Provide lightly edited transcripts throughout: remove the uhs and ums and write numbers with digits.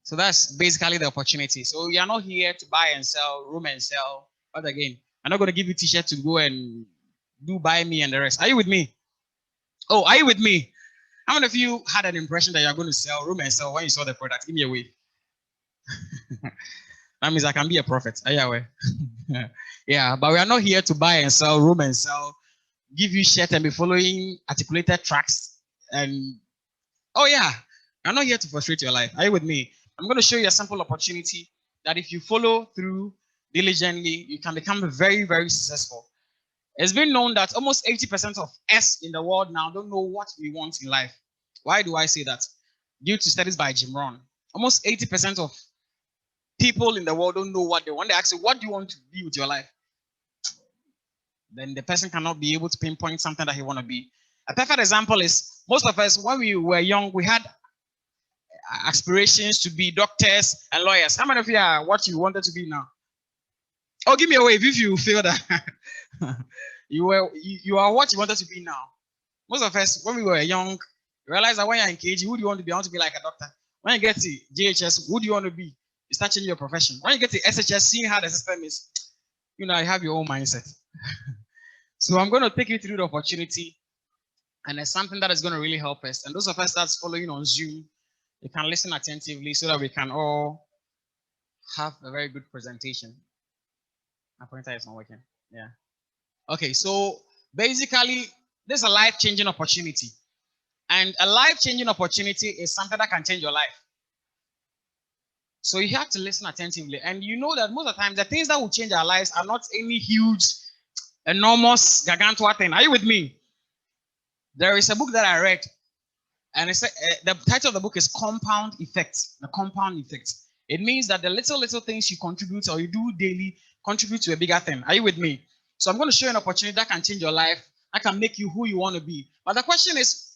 So that's basically the opportunity. So you are not here to buy and sell, room and sell. But again, I'm not going to give you t-shirt to go and do buy me and the rest. Are you with me? Oh, are you with me? How many of you had an impression that you're going to sell, room and sell when you saw the product? Give me a wave. That means I can be a prophet. Are you aware? Yeah, but we are not here to buy and sell, room and sell, give you shirt and be following articulated tracks. And oh yeah, I'm not here to frustrate your life. Are you with me? I'm going to show you a simple opportunity that if you follow through diligently, you can become very, very successful. It's been known that almost 80% of us in the world now don't know what we want in life. Why do I say that? Due to studies by Jim Rohn, almost 80% of people in the world don't know what they want. They ask you, what do you want to be with your life? Then the person cannot be able to pinpoint something that he want to be. A perfect example is most of us, when we were young, we had aspirations to be doctors and lawyers. How many of you are what you wanted to be now? Oh, give me a wave if you feel that you are what you wanted to be now. Most of us, when we were young, realize that when you're in KG, who do you want to be? I want to be like a doctor. When you get to JHS, who do you want to be? You start changing your profession. When you get to SHS, seeing how the system is, you know, you have your own mindset. So I'm going to take you through the opportunity, and it's something that is going to really help us. And those of us that's following on Zoom, you can listen attentively so that we can all have a very good presentation. My pointer is not working. Yeah. Okay, so basically, this is a life-changing opportunity. And a life-changing opportunity is something that can change your life. So you have to listen attentively. And you know that most of the time, the things that will change our lives are not any huge, enormous, gargantua thing. Are you with me? There is a book that I read, and it's the title of the book is Compound Effect. The Compound Effect. It means that the little things you contribute or you do daily contribute to a bigger thing. Are you with me? So I'm going to show you an opportunity that can change your life, that can make you who you want to be. But the question is,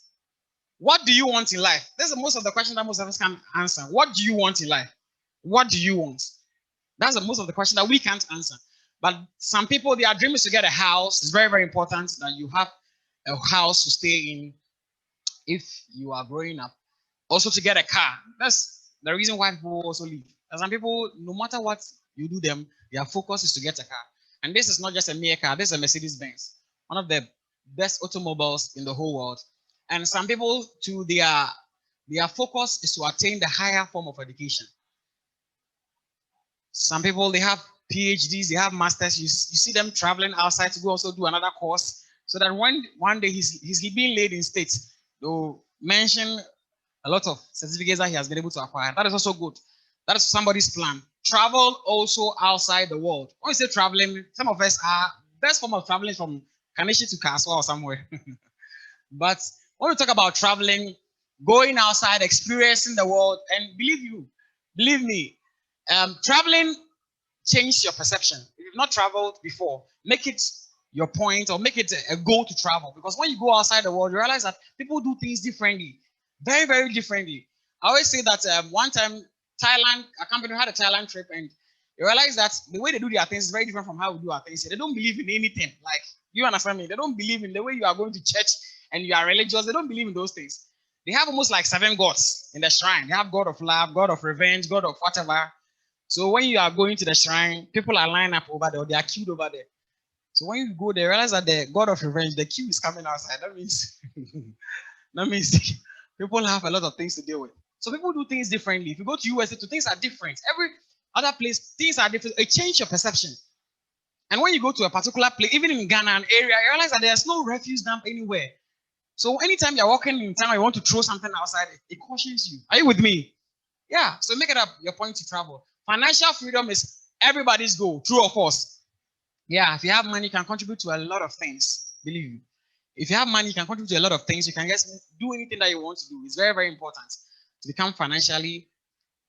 what do you want in life? This is most of the question that most of us can answer. What do you want in life? What do you want? That's the most of the question that we can't answer. But some people, their dream is to get a house. It's very, very important that you have a house to stay in if you are growing up. Also to get a car. That's the reason why people also leave. And some people, no matter what you do them, their focus is to get a car. And this is not just a mere car. This is a Mercedes-Benz, one of the best automobiles in the whole world. And some people, to their focus is to attain the higher form of education. Some people, they have PhDs, they have masters. You see them traveling outside to go also do another course, so that one day he's being laid in state, they'll mention a lot of certificates that he has been able to acquire. That is also good. That is somebody's plan. Travel also outside the world. When you say traveling, some of us are best form of traveling from Kanishi to Kaswa or somewhere. But when we talk about traveling, going outside, experiencing the world, and believe me, traveling changes your perception. If you've not traveled before, make it your point or make it a goal to travel. Because when you go outside the world, you realize that people do things differently, very, very differently. I always say that one time, Thailand, a company had a Thailand trip, and you realize that the way they do their things is very different from how we do our things. They don't believe in anything. Like, you understand me? They don't believe in the way you are going to church and you are religious. They don't believe in those things. They have almost like 7 gods in the shrine. They have God of love, God of revenge, God of whatever. So when you are going to the shrine, people are lined up over there, or they are queued over there. So when you go there, realize that the God of revenge, the queue is coming outside. That means people have a lot of things to deal with. So people do things differently. If you go to USA, things are different. Every other place, things are different. It changes your perception. And when you go to a particular place, even in Ghana, an area, you realize that there's no refuse dump anywhere. So anytime you're walking in town, you want to throw something outside, it cautions you. Are you with me? Yeah. So make it up your point to travel. Financial freedom is everybody's goal, true or false. Yeah, if you have money, you can contribute to a lot of things. Believe me. If you have money, you can contribute to a lot of things. You can just do anything that you want to do. It's very, very important to become financially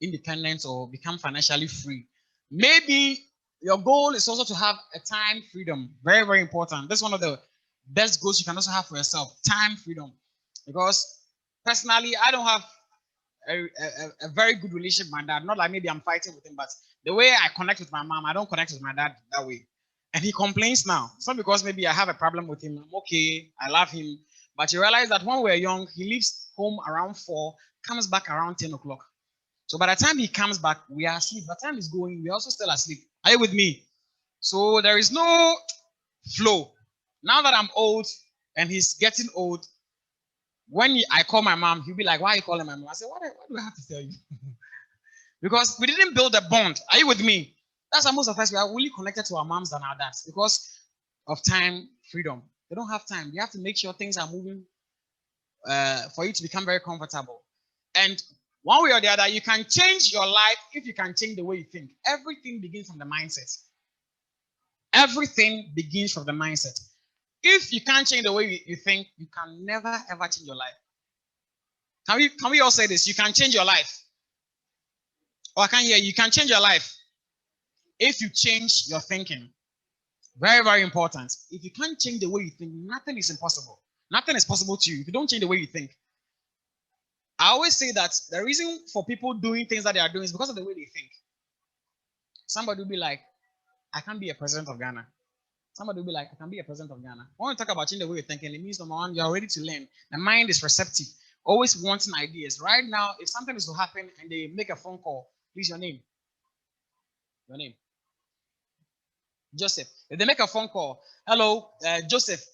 independent or become financially free. Maybe your goal is also to have a time freedom. Very, very important. That's one of the best goals you can also have for yourself. Time freedom. Because personally, I don't have a very good relationship with my dad. Not like maybe I'm fighting with him, but the way I connect with my mom, I don't connect with my dad that way. And he complains now. It's not because maybe I have a problem with him. I'm okay. I love him. But you realize that when we're young, he leaves home around 4, comes back around 10 o'clock. So by the time he comes back, we are asleep. By the time he's going, we're also still asleep. Are you with me? So there is no flow. Now that I'm old and he's getting old, when I call my mom, he'll be like, "Why are you calling my mom?" I say, "What do I have to tell you?" Because we didn't build a bond. Are you with me? That's why most of us we are really connected to our moms than our dads because of time freedom. They don't have time. You have to make sure things are moving for you to become very comfortable. And one way or the other, you can change your life if you can change the way you think. Everything begins from the mindset. Everything begins from the mindset. If you can't change the way you think, you can never ever change your life. Can we all say this? You can change your life. Oh, I can't hear you. You can change your life if you change your thinking. Very, very important. If you can't change the way you think, nothing is impossible. Nothing is possible to you if you don't change the way you think. I always say that the reason for people doing things that they are doing is because of the way they think. Somebody will be like, I can't be a president of Ghana. Somebody will be like, I can be a president of Ghana. When we talk about changing the way you're thinking, it means number one, you're ready to learn. The mind is receptive, always wanting ideas. Right now, if something is to happen and they make a phone call, please your name. Your name. Joseph. If they make a phone call, hello, Joseph,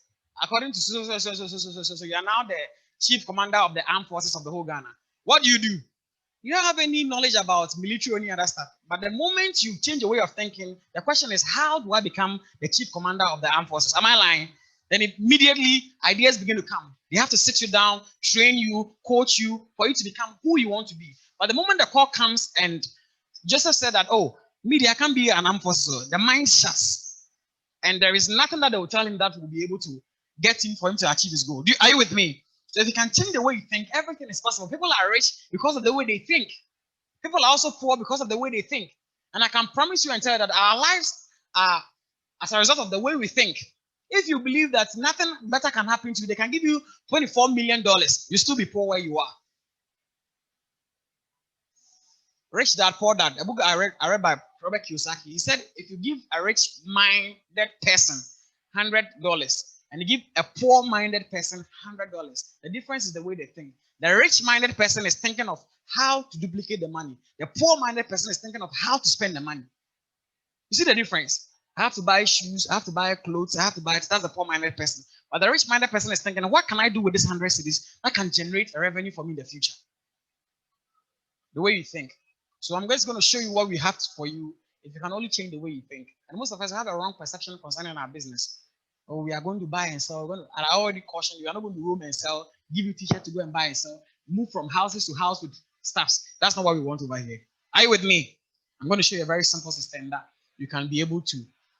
according to so, you are now the chief commander of the armed forces of the whole Ghana. What do? You don't have any knowledge about military or any other stuff. But the moment you change your way of thinking, the question is, how do I become the chief commander of the armed forces? Am I lying? Then immediately ideas begin to come. They have to sit you down, train you, coach you for you to become who you want to be. But the moment the call comes and Joseph said that, oh, media can be an armed forces, the mind shuts. And there is nothing that they will tell him that will be able to get him for him to achieve his goal. Are you with me? So if you can change the way you think, everything is possible. People are rich because of the way they think. People are also poor because of the way they think. And I can promise you and tell you that our lives are as a result of the way we think. If you believe that nothing better can happen to you, they can give you $24 million. You still be poor where you are. Rich Dad, Poor Dad, a book I read by Robert Kiyosaki. He said, if you give a rich-minded person $100 and you give a poor-minded person $100, the difference is the way they think. The rich-minded person is thinking of how to duplicate the money. The poor-minded person is thinking of how to spend the money. You see the difference? I have to buy shoes, I have to buy clothes, I have to buy it. That's the poor-minded person. But the rich-minded person is thinking, what can I do with this 100 cedis that can generate a revenue for me in the future? The way you think. So I'm just going to show you what we have for you if you can only change the way you think. And most of us have a wrong perception concerning our business. Oh, we are going to buy and sell. And I already cautioned you, are not going to roam and sell, give you t-shirt to go and buy and sell, move from houses to house with stuffs. That's not what we want over here. Are you with me? I'm going to show you a very simple system that you can be able to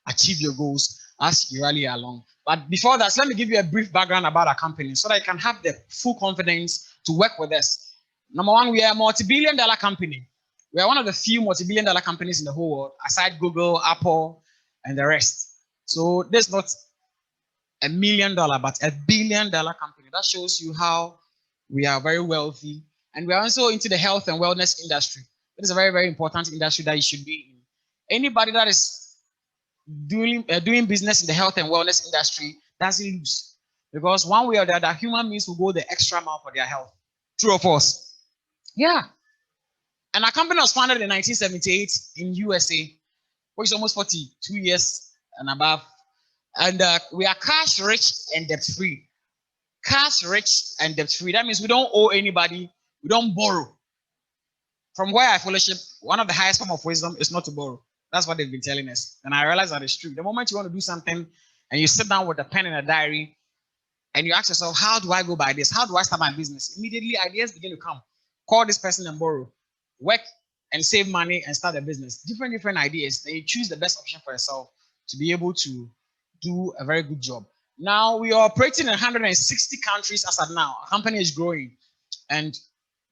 achieve your goals as you rally along. But before that, let me give you a brief background about our company so that you can have the full confidence to work with us. Number one, we are a multi-billion-dollar company. We are one of the few multi-billion-dollar companies in the whole world, aside Google, Apple, and the rest. So this is not $1 million, but $1 billion company. That shows you how we are very wealthy. And we are also into the health and wellness industry. It is a very, very important industry that you should be in. Anybody that is doing business in the health and wellness industry doesn't lose. Because one way or the other, human beings will go the extra mile for their health. True or false? Yeah. And our company was founded in 1978 in USA, which is almost 42 years and above. And we are cash rich and debt free. Cash rich and debt free. That means we don't owe anybody. We don't borrow. From where I fellowship, one of the highest form of wisdom is not to borrow. That's what they've been telling us. And I realize that it's true. The moment you want to do something and you sit down with a pen and a diary and you ask yourself, how do I go by this? How do I start my business? Immediately ideas begin to come. Call this person and borrow. Work and save money and start a business. Different ideas. Then you choose the best option for yourself to be able to do a very good job. Now we are operating in 160 countries as of now. Our company is growing and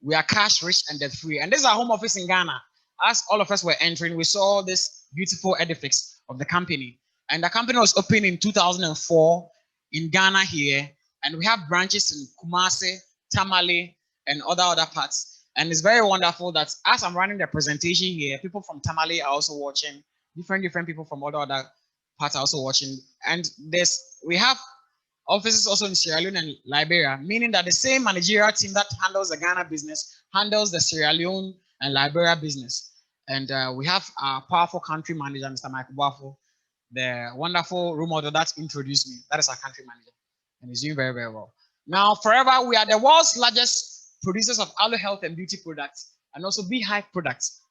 we are cash rich and debt free. And this is our home office in Ghana. As all of us were entering, we saw this beautiful edifice of the company. And the company was opened in 2004 in Ghana here. And we have branches in Kumasi, Tamale, and other parts. And it's very wonderful that as I'm running the presentation here, people from Tamale are also watching. Different people from other parts are also watching. And we have offices also in Sierra Leone and Liberia, meaning that the same managerial team that handles the Ghana business handles the Sierra Leone and Liberia business. And we have our powerful country manager, Mr. Michael Buffo, the wonderful role model that introduced me. That is our country manager, and he's doing very, very well. Now, forever, we are the world's largest producers of aloe health and beauty products and also beehive products.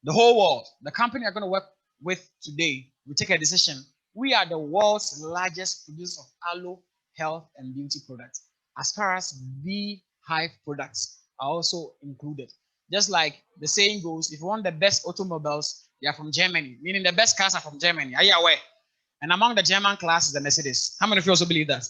The whole world, the company I'm going to work with today, we take a decision. We are the world's largest producer of aloe health and beauty products. As far as beehive products are also included. Just like the saying goes, if you want the best automobiles, they are from Germany, meaning the best cars are from Germany. Are you aware? And among the German class is the Mercedes. How many of you also believe that?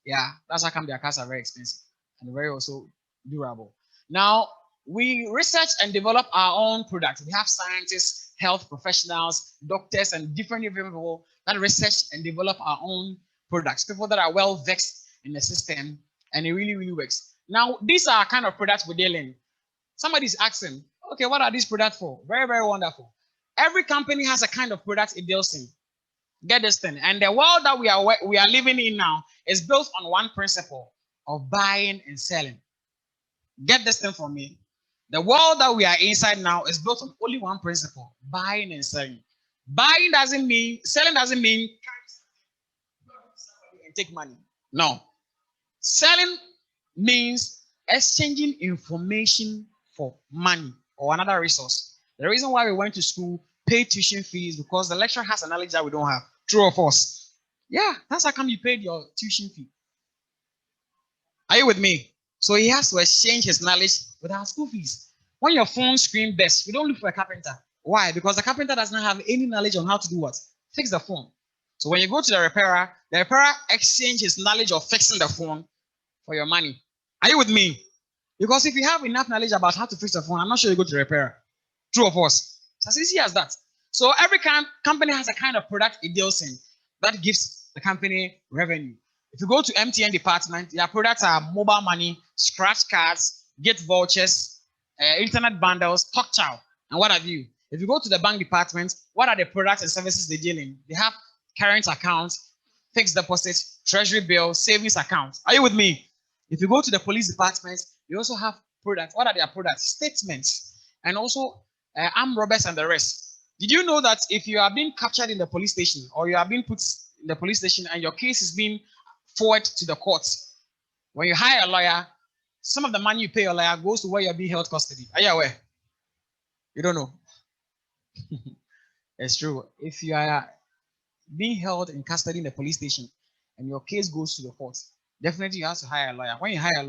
Yeah, that's how come their cars are very expensive and very also durable. Now, we research and develop our own products. We have scientists, health professionals, doctors, and different people that research and develop our own products. People that are well vexed in the system, and it really, really works. Now, these are kind of products we're dealing. Somebody's asking, okay, what are these products for? Very, very wonderful. Every company has a kind of product it deals in. Get this thing. And the world that we are living in now is built on one principle of buying and selling. Get this thing from me. The world that we are inside now is built on only one principle: buying and selling. Buying doesn't mean selling doesn't mean and take money. No. Selling means exchanging information for money or another resource. The reason why we went to school, pay tuition fees, because the lecturer has a knowledge that we don't have. True or false? Yeah, that's how come you paid your tuition fee. Are you with me? So he has to exchange his knowledge with our school fees. When your phone screen bursts, you don't look for a carpenter. Why? Because the carpenter does not have any knowledge on how to do what? Fix the phone. So when you go to the repairer exchanges his knowledge of fixing the phone for your money. Are you with me? Because if you have enough knowledge about how to fix the phone, I'm not sure you go to the repairer. True or false? It's as easy as that. So every company has a kind of product it deals in that gives the company revenue. If you go to MTN department, their products are mobile money, scratch cards, get vouchers, internet bundles, talk chow, and what have you. If you go to the bank department, what are the products and services they deal in? They have current accounts, fixed deposits, treasury bills, savings accounts. Are you with me? If you go to the police department, they also have products. What are their products? Statements, and also armed robbers and the rest. Did you know that if you are being captured in the police station or you are being put in the police station and your case is being forwarded to the courts, when you hire a lawyer, some of the money you pay your lawyer goes to where you're being held custody. Are you aware? You don't know. It's true. If you are being held in custody in the police station and your case goes to the court, definitely you have to hire a lawyer. When you hire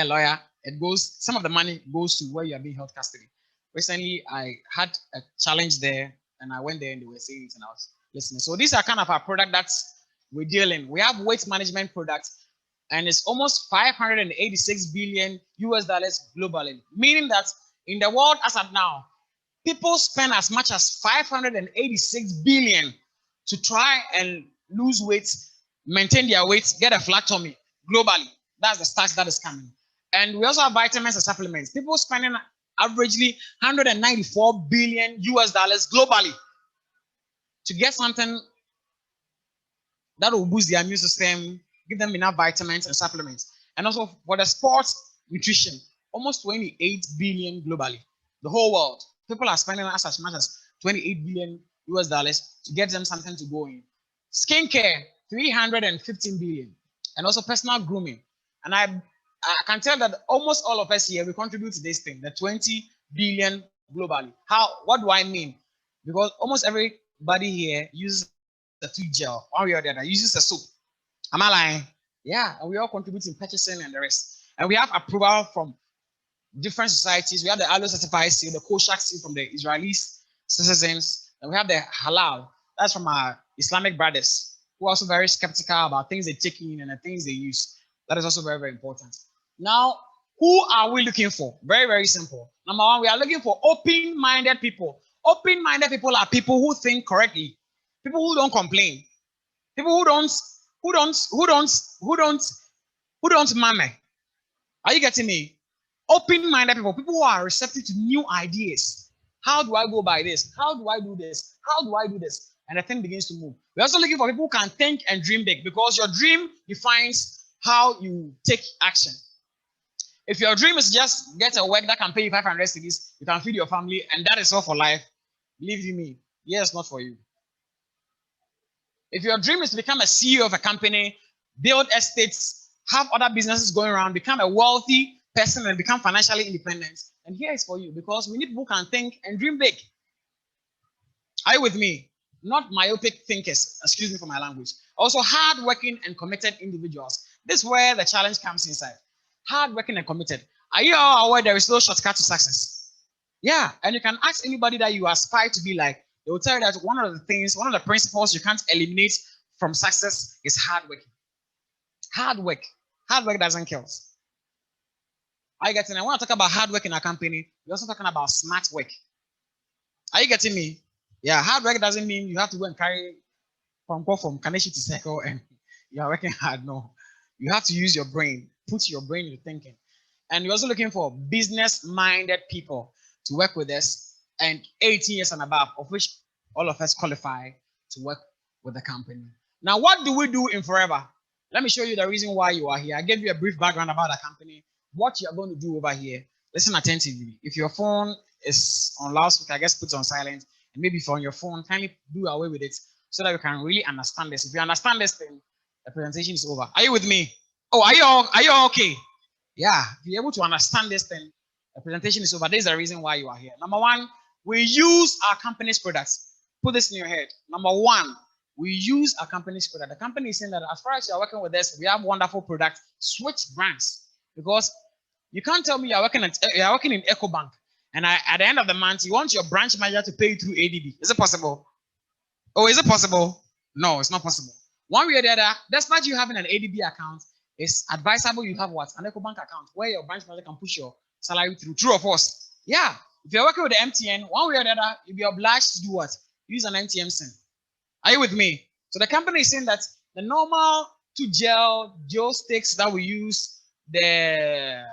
a lawyer, it goes, some of the money goes to where you are being held custody. Recently, I had a challenge there and I went there and they were saying it and I was listening. So these are kind of our product that's we're dealing. We have weight management products and it's almost 586 billion US dollars globally, meaning that in the world as of now, people spend as much as 586 billion to try and lose weight, maintain their weight, get a flat tummy globally. That's the stats that is coming. And we also have vitamins and supplements. People spending averagely 194 billion US dollars globally to get something that will boost their immune system, give them enough vitamins and supplements. And also for the sports nutrition, almost 28 billion globally, the whole world. People are spending as much as 28 billion US dollars to get them something to go in. Skincare, 315 billion. And also personal grooming. And I can tell that almost all of us here, we contribute to this thing, the 20 billion globally. What do I mean? Because almost everybody here uses a tooth gel, one way or the other, uses a soap. Am I lying? Yeah, and we all contribute in purchasing and the rest. And we have approval from different societies. We have the Aloe certified seal, the Koshak seal from the Israeli citizens, and we have the Halal. That's from our Islamic brothers, who are also very skeptical about things they take in and the things they use. That is also very, very important. Now, who are we looking for? Very, very simple. Number one, we are looking for open-minded people. Open-minded people are people who think correctly, people who don't complain, people who don't mame. Are you getting me? Open-minded people, people who are receptive to new ideas. How do I go by this? How do I do this? How do I do this? And the thing begins to move. We're also looking for people who can think and dream big, because your dream defines how you take action. If your dream is just get a work that can pay you 500 cedis, you can feed your family, and that is all for life, believe you me, yes, not for you. If your dream is to become a CEO of a company, build estates, have other businesses going around, become a wealthy person, and become financially independent, and here is for you, because we need people who can think and dream big. Are you with me? Not myopic thinkers, excuse me for my language. Also hardworking and committed individuals. This is where the challenge comes inside. Hardworking and committed. Are you all aware there is no shortcut to success? Yeah, and you can ask anybody that you aspire to be like. They will tell you that one of the principles you can't eliminate from success is hard working. Hard work. Hard work doesn't kill. Are you getting it? When I talk about hard work in a company, we're also talking about smart work. Are you getting me? Yeah, hard work doesn't mean you have to go and carry from Kaneshi to Circle and you are working hard. No, you have to use your brain, put your brain into thinking. And you're also looking for business-minded people to work with us and 18 years and above, of which all of us qualify to work with the company. Now, what do we do in Forever? Let me show you the reason why you are here. I gave you a brief background about the company, what you're going to do over here. Listen attentively. If your phone is on loudspeaker, I guess put it on silent. And maybe if you're on your phone, kindly do away with it so that you can really understand this. If you understand this thing, the presentation is over. Are you with me? Oh, are you all okay? Yeah, if you're able to understand this thing, the presentation is over. This is the reason why you are here. Number one, we use our company's products. Put this in your head. Number one, we use our company's product. The company is saying that as far as you're working with us, we have wonderful products. Switch brands, because you can't tell me you're working in EcoBank, and at the end of the month you want your branch manager to pay you through ADB. Is it possible? Oh, is it possible? No, it's not possible. One way or the other, despite you having an ADB account, it's advisable you have what? An EcoBank account where your branch manager can push your salary through. True or false? Yeah. If you're working with the MTN, one way or the other, you'll be obliged to do what? Use an MTN SIM. Are you with me? So the company is saying that the normal 2-gel Joe sticks that we use, the I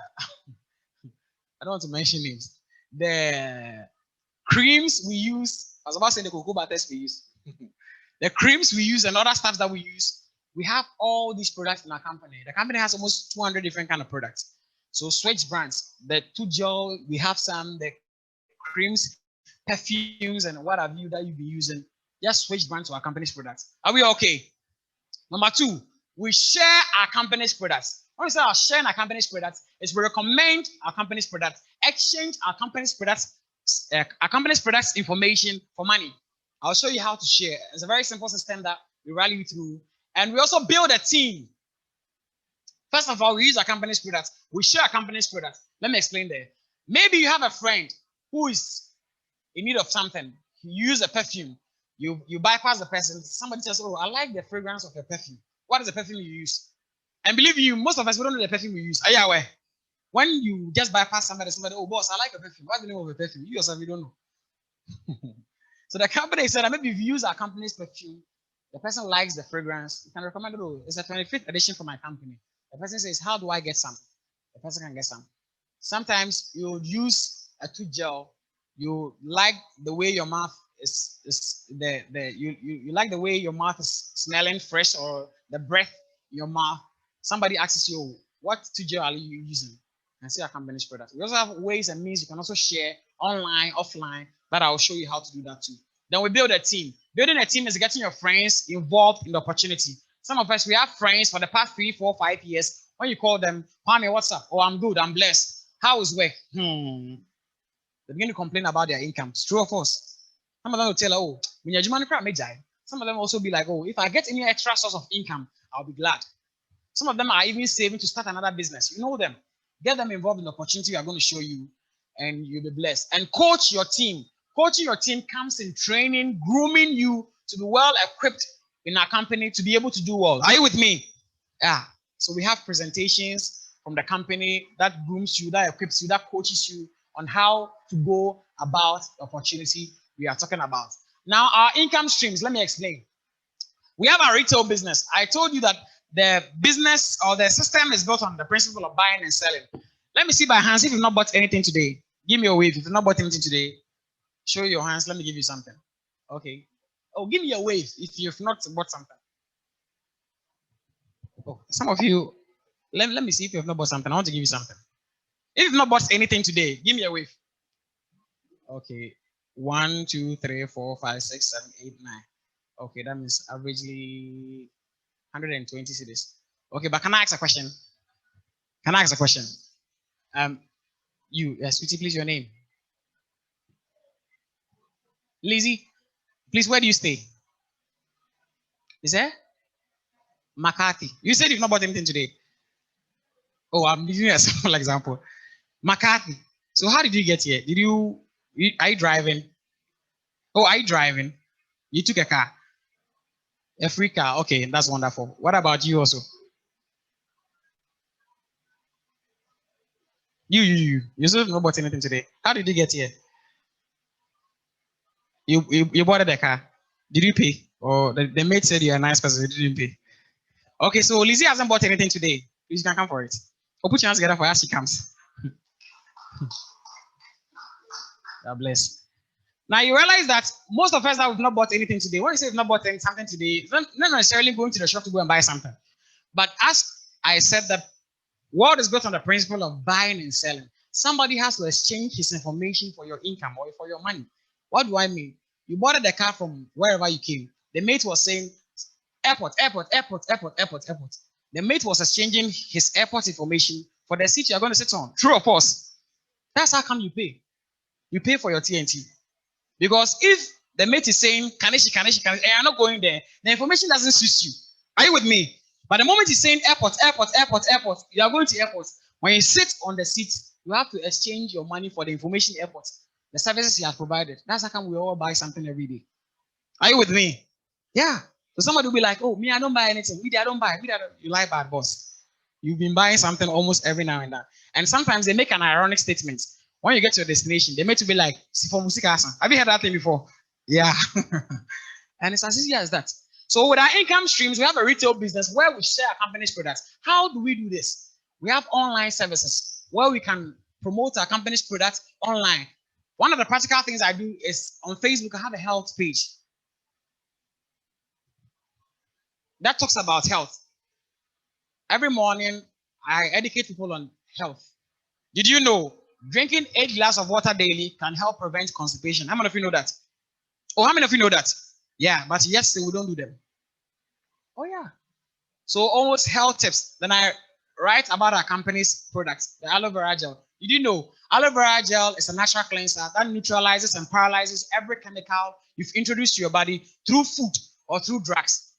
don't want to mention names, the creams we use, I was about to say the cocoa butters we use, the creams we use and other stuff that we use, we have all these products in our company. The company has almost 200 different kind of products. So switch brands. The 2-gel, we have some, the creams, perfumes, and what have you that you'll be using. Just switch brands to our company's products. Are we okay? Number two, we share our company's products. When we say our sharing our company's products, is we recommend our company's products, exchange our company's products information for money. I'll show you how to share. It's a very simple system that we rally you through. And we also build a team. First of all, we use our company's products. We share our company's products. Let me explain there. Maybe you have a friend who is in need of something. You use a perfume. You bypass the person. Somebody says, oh, I like the fragrance of your perfume. What is the perfume you use? And believe you, most of us, we don't know the perfume we use. Are you aware? When you just bypass somebody, oh, boss, I like a perfume. What's the name of the perfume? You yourself, you don't know. So the company said that maybe if you use our company's perfume, the person likes the fragrance, you can recommend it. Oh, it's a 25th edition for my company. The person says, how do I get some? The person can get some. Sometimes you use a 2-gel. You like the way your mouth you like the way your mouth is smelling fresh, or the breath in your mouth. Somebody asks you, what 2-gel are you using? And say our company's product. We also have ways and means you can also share online, offline, but I'll show you how to do that too. Then we build a team. Building a team is getting your friends involved in the opportunity. Some of us, we have friends for the past 3, 4, 5 years. When you call them, Kwame, what's up? Oh, I'm good, I'm blessed. How is work? They begin to complain about their income. It's true or false? Some of them will tell, oh, some of them also be like, oh, if I get any extra source of income, I'll be glad. Some of them are even saving to start another business. You know them. Get them involved in the opportunity we are going to show you, and you'll be blessed. And coach your team. Coaching your team comes in training, grooming you to be well equipped in our company to be able to do well. Are you with me? Yeah. So we have presentations from the company that grooms you, that equips you, that coaches you on how to go about the opportunity we are talking about. Now, our income streams, let me explain. We have our retail business. I told you that the business or the system is built on the principle of buying and selling. Let me see by hands if you've not bought anything today. Give me a wave. If you've not bought anything today, show your hands. Let me give you something. Okay. Oh, give me a wave if you've not bought something. Oh, some of you, let me see if you've not bought something. I want to give you something. If you've not bought anything today, give me a wave. Okay. 1, 2, 3, 4, 5, 6, 7, 8, 9. Okay, that means averagely 120 cedis. Okay, but can I ask a question? Can I ask a question? Sweetie, please, your name. Lizzie, please, where do you stay? Is there? McCarthy. You said you've not bought anything today. Oh, I'm giving you a simple example. McCarthy. So how did you get here? Are you driving? Oh, are you driving? You took a car. A free car. Okay, that's wonderful. What about you also? You still have not bought anything today. How did you get here? You bought the car. Did you pay? Or the mate said you're a nice person, you didn't pay. Okay, so Lizzie hasn't bought anything today. Please, you can come for it. Or put your hands together for her as she comes. God bless. Now you realize that most of us that have not bought anything today, when you say we've not bought something today, it's not necessarily going to the shop to go and buy something. But as I said, the world is built on the principle of buying and selling. Somebody has to exchange his information for your income or for your money. What do I mean? You bought the car from wherever you came. The mate was saying, airport. The mate was exchanging his airport information for the seat you're going to sit on. True or false? That's how come you pay. You pay for your TNT. Because if the mate is saying, Kaneshi, and you're not going there, the information doesn't suit you. Are you with me? But the moment he's saying airport, you are going to airport. When you sit on the seat, you have to exchange your money for the information airport, the services he has provided. That's how come we all buy something every day. Are you with me? Yeah. So somebody will be like, oh, me, I don't buy anything. I don't buy. You lie, bad boss. You've been buying something almost every now and then. And sometimes they make an ironic statement. When you get to your destination, they make to be like, have you heard that thing before? Yeah. And it's as easy as that. So with our income streams, we have a retail business where we share our company's products. How do we do this? We have online services where we can promote our company's products online. One of the practical things I do is on Facebook, I have a health page that talks about health. Every morning, I educate people on health. Did you know drinking 8 glasses of water daily can help prevent constipation? How many of you know that? Oh, how many of you know that? Yeah, but yes, we don't do them. Oh, yeah. So almost health tips. Then I write about our company's products, the aloe vera gel. Did you know aloe vera gel is a natural cleanser that neutralizes and paralyzes every chemical you've introduced to your body through food or through drugs?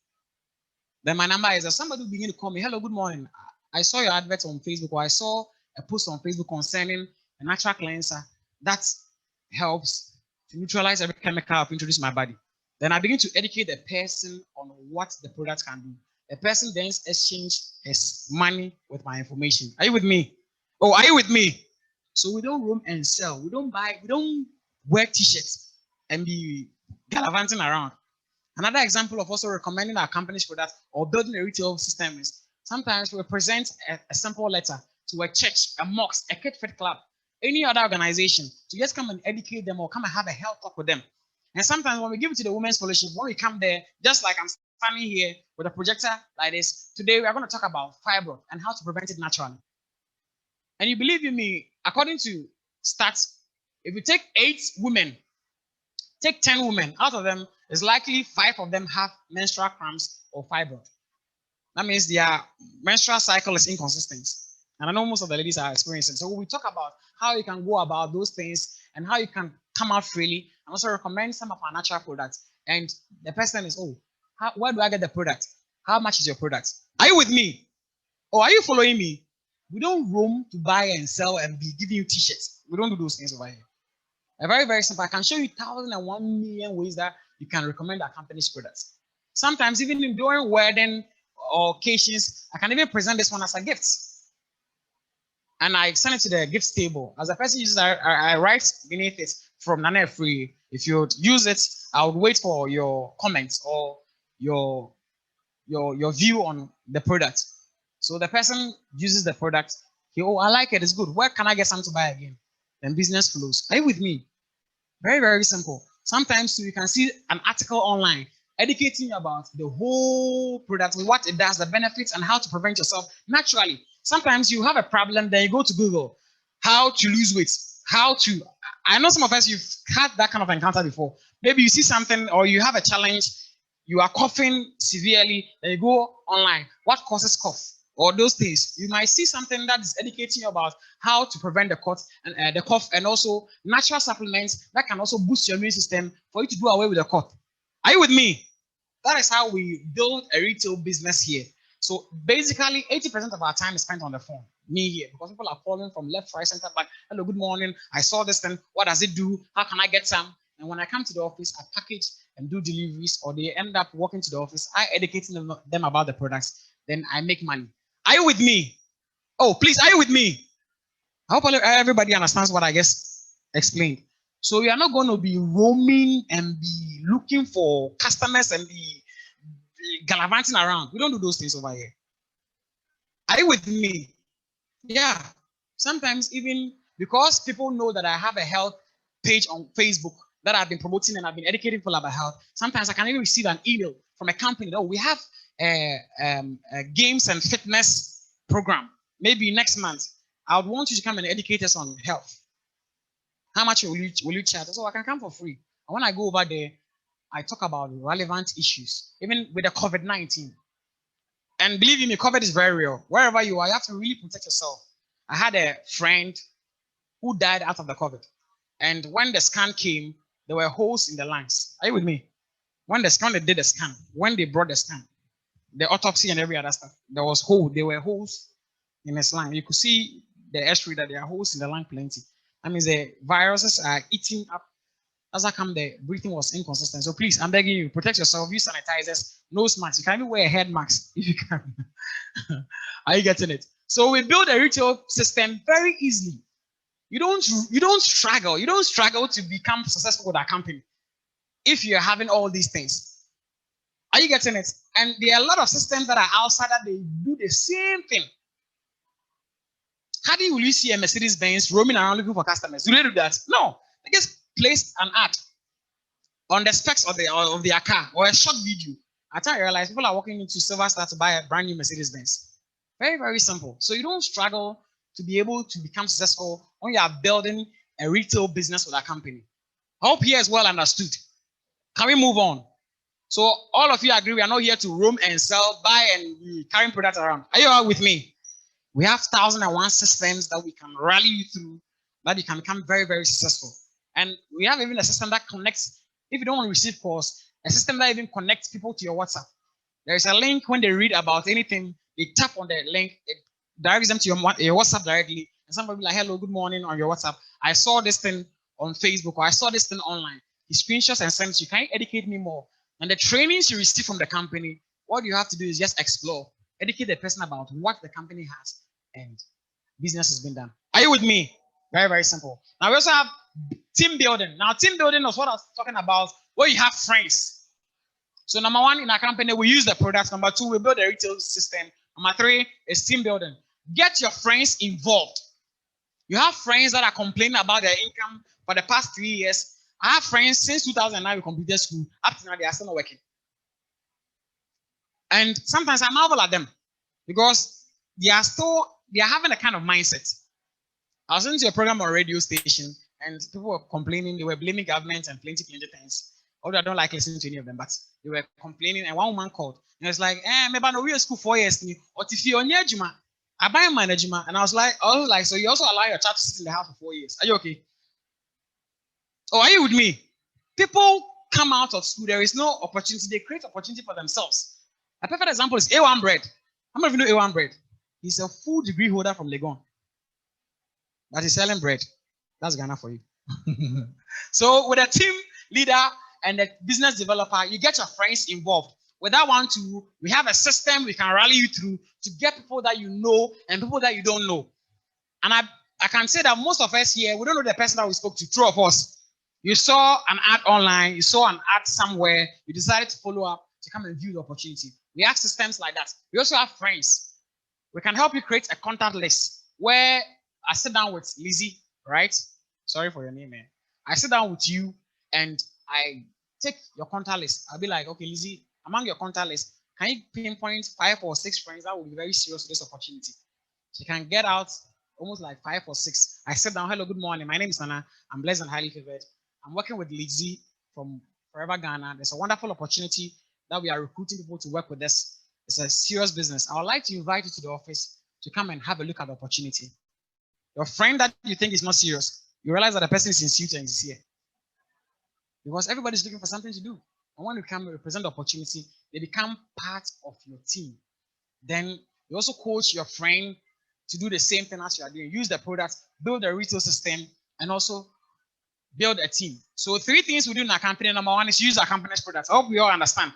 Then my number is somebody will begin to call me. Hello, good morning. I saw your advert on Facebook, or I saw a post on Facebook concerning a natural cleanser that helps to neutralize every chemical I've introduced to my body. Then I begin to educate the person on what the product can do. The person then exchanges his money with my information. Are you with me? Oh, are you with me? So we don't roam and sell. We don't wear t-shirts and be gallivanting around. Another example of also recommending our company's product or building a retail system is sometimes we present a simple letter to a church, a mosque, a kid fit club, any other organization to just come and educate them or come and have a health talk with them. And sometimes when we give it to the women's fellowship, when we come there, just like I'm standing here with a projector like this, today we are going to talk about fibroid and how to prevent it naturally. And you believe in me, according to stats, if you take 8 women, take 10 women, out of them, it's likely 5 of them have menstrual cramps or fibroid. That means their menstrual cycle is inconsistent. And I know most of the ladies are experiencing. So we talk about how you can go about those things and how you can come out freely, and also recommend some of our natural products. And the person is, oh, where do I get the product? How much is your product? Are you with me? Or are you following me? We don't roam to buy and sell and be giving you t-shirts. We don't do those things over here. Very, very simple. I can show you 1,001 million ways that you can recommend our company's products. Sometimes even during wedding or occasions, I can even present this one as a gift. And I send it to the gifts table. As a person uses, I write beneath it from Nana Free. If you use it, I would wait for your comments or your view on the product. So the person uses the product. Oh, I like it. It's good. Where can I get some to buy again? Then business flows. Are you with me? Very, very simple. Sometimes you can see an article online educating you about the whole product, what it does, the benefits, and how to prevent yourself naturally. Sometimes you have a problem, then you go to Google. how to lose weight, how to. I know some of us, you've had that kind of encounter before. Maybe you see something or you have a challenge, you are coughing severely, then you go online. What causes cough? Or those things. You might see something that is educating you about how to prevent the cough, and also natural supplements that can also boost your immune system for you to do away with the cough. Are you with me? That is how we build a retail business here. So basically, 80% of our time is spent on the phone. Me here, because people are calling from left, right, center, back. Hello, good morning. I saw this thing. What does it do? How can I get some? And when I come to the office, I package and do deliveries, or they end up walking to the office. I educating them about the products. Then I make money. Are you with me? Oh, please, are you with me? I hope everybody understands what I just explained. So you are not going to be roaming and be looking for customers and be gallivanting around. We don't do those things over here. Are you with me? Yeah. Sometimes even because people know that I have a health page on Facebook that I've been promoting and I've been educating people about health, sometimes I can even receive an email from a company that, oh, we have a games and fitness program. Maybe next month, I would want you to come and educate us on health. How much will you charge? So I can come for free. And when I go over there, I talk about relevant issues, even with the COVID-19. And believe me, COVID is very real. Wherever you are, you have to really protect yourself. I had a friend who died out of the COVID. And when the scan came, there were holes in the lungs. Are you with me? When they did the scan, when they brought the scan, the autopsy and every other stuff, there were holes in his lung. You could see the X-ray that there are holes in the lung plenty. That means the viruses are eating up. As I come, the breathing was inconsistent. So please, I'm begging you, protect yourself, use sanitizers, nose masks. You can even wear a head mask if you can. Are you getting it? So we build a retail system very easily. You don't struggle. You don't struggle to become successful with a company if you're having all these things. Are you getting it? And there are a lot of systems that are outside that they do the same thing. How do you see a Mercedes-Benz roaming around looking for customers? Do they do that? No. They just place an ad on the specs of their car or a short video. Until I realize people are walking into Silver Star to buy a brand new Mercedes-Benz. Very, very simple. So you don't struggle to be able to become successful when you are building a retail business with a company. I hope here is well understood. Can we move on? So all of you agree we are not here to roam and sell, buy and be carrying products around. Are you all with me? We have 1,001 systems that we can rally you through, that you can become very, very successful. And we have even a system that connects, if you don't want to receive calls, a system that even connects people to your WhatsApp. There is a link when they read about anything, they tap on the link, it directs them to your WhatsApp directly. And somebody will be like, hello, good morning on your WhatsApp. I saw this thing on Facebook, or I saw this thing online. He screenshots and sends you. Can you educate me more? And the trainings you receive from the company, what you have to do is just explore, educate the person about what the company has, and business has been done. Are you with me? Very, very simple. Now we also have team building. Now, team building is what I was talking about, where you have friends. So number one, in our company, we use the products. Number two, we build a retail system. Number three is team building. Get your friends involved. You have friends that are complaining about their income for the past 3 years. I have friends since 2009 we completed school. Up to now, they are still not working. And sometimes I marvel at them because they are having a kind of mindset. I was listening to a program on a radio station, and people were complaining, they were blaming government and plenty things. Although I don't like listening to any of them, but they were complaining, and one woman called. And it was like, maybe no, we were school 4 years, or if you're near Juma, I buy management. And I was like, so you also allow your child to sit in the house for 4 years. Are you okay? Oh, are you with me? People come out of school, there is no opportunity, they create opportunity for themselves. A perfect example is A1 Bread. How many of you know A1 Bread? He's a full degree holder from Legon. But he's selling bread. That's Ghana for you. So with a team leader and a business developer, you get your friends involved. With that one too, we have a system we can rally you through to get people that you know and people that you don't know. And I can say that most of us here, we don't know the person that we spoke to, true of us. You saw an ad online, you saw an ad somewhere, you decided to follow up to come and view the opportunity. We have systems like that. We also have friends. We can help you create a contact list where I sit down with Lizzie, right? Sorry for your name, man. I sit down with you and I take your contact list. I'll be like, okay, Lizzie, among your contact list, can you pinpoint 5 or 6 friends that will be very serious with this opportunity? She can get out almost like 5 or 6. I sit down, hello, good morning. My name is Nana. I'm blessed and highly favored. I'm working with Lizzie from Forever Ghana. There's a wonderful opportunity that we are recruiting people to work with us. It's a serious business. I would like to invite you to the office to come and have a look at the opportunity. Your friend that you think is not serious, you realize that the person is in suit and is here. Because everybody's looking for something to do. And when you come represent the opportunity, they become part of your team. Then you also coach your friend to do the same thing as you are doing. Use the product, build a retail system, and also build a team. So 3 things we do in our company. Number 1 is use our company's products. I hope we all understand.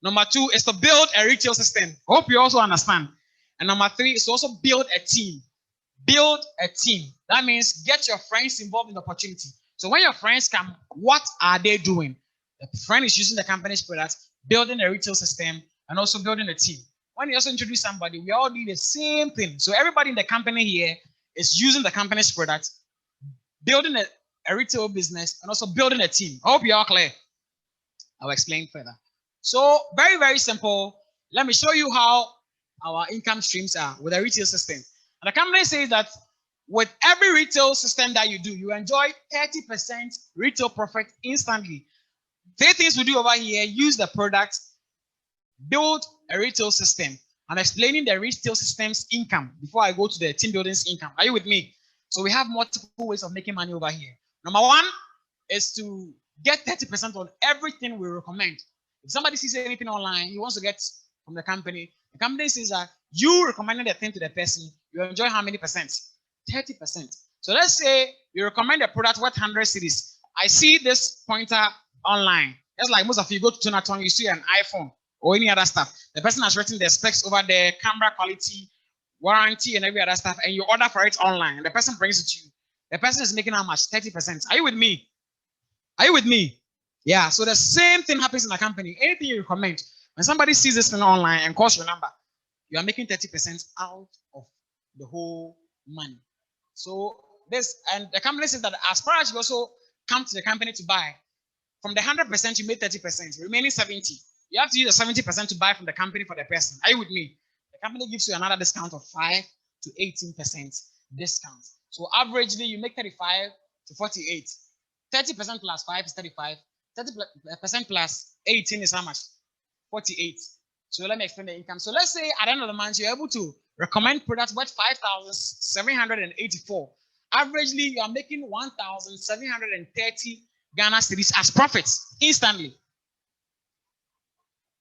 Number 2 is to build a retail system. I hope you also understand. And number 3 is to also build a team. Build a team. That means get your friends involved in the opportunity. So when your friends come, what are they doing? The friend is using the company's products, building a retail system, and also building a team. When you also introduce somebody, we all do the same thing. So everybody in the company here is using the company's products, building a retail business, and also building a team. I hope you're all clear. I'll explain further. So very, very simple. Let me show you how our income streams are with a retail system. And the company says that with every retail system that you do, you enjoy 30% retail profit instantly. 3 things we do over here: use the product, build a retail system. I'm explaining the retail system's income before I go to the team building's income. Are you with me? So we have multiple ways of making money over here. Number 1 is to get 30% on everything we recommend. If somebody sees anything online he wants to get from the company says that you recommended the thing to the person, you enjoy how many percent? 30%. So let's say you recommend a product worth 100 cedis. I see this pointer online. It's like most of you go to Tonaton, you see an iPhone or any other stuff. The person has written the specs over there, camera quality, warranty, and every other stuff, and you order for it online, and the person brings it to you. The person is making how much? 30%. Are you with me? Are you with me? Yeah, so the same thing happens in a company. Anything you recommend, when somebody sees this thing online and calls your number, you are making 30% out of the whole money. So this, and the company says that as far as you also come to the company to buy, from the 100% you made 30%, remaining 70. You have to use the 70% to buy from the company for the person. Are you with me? The company gives you another discount of 5 to 18% discount. So averagely you make 35 to 48. 30% plus 5 is 35. 30% plus 18 is how much? 48. So let me explain the income. So let's say at the end of the month, you're able to recommend products worth 5,784. Averagely, you are making 1,730 Ghana cedis as profits instantly.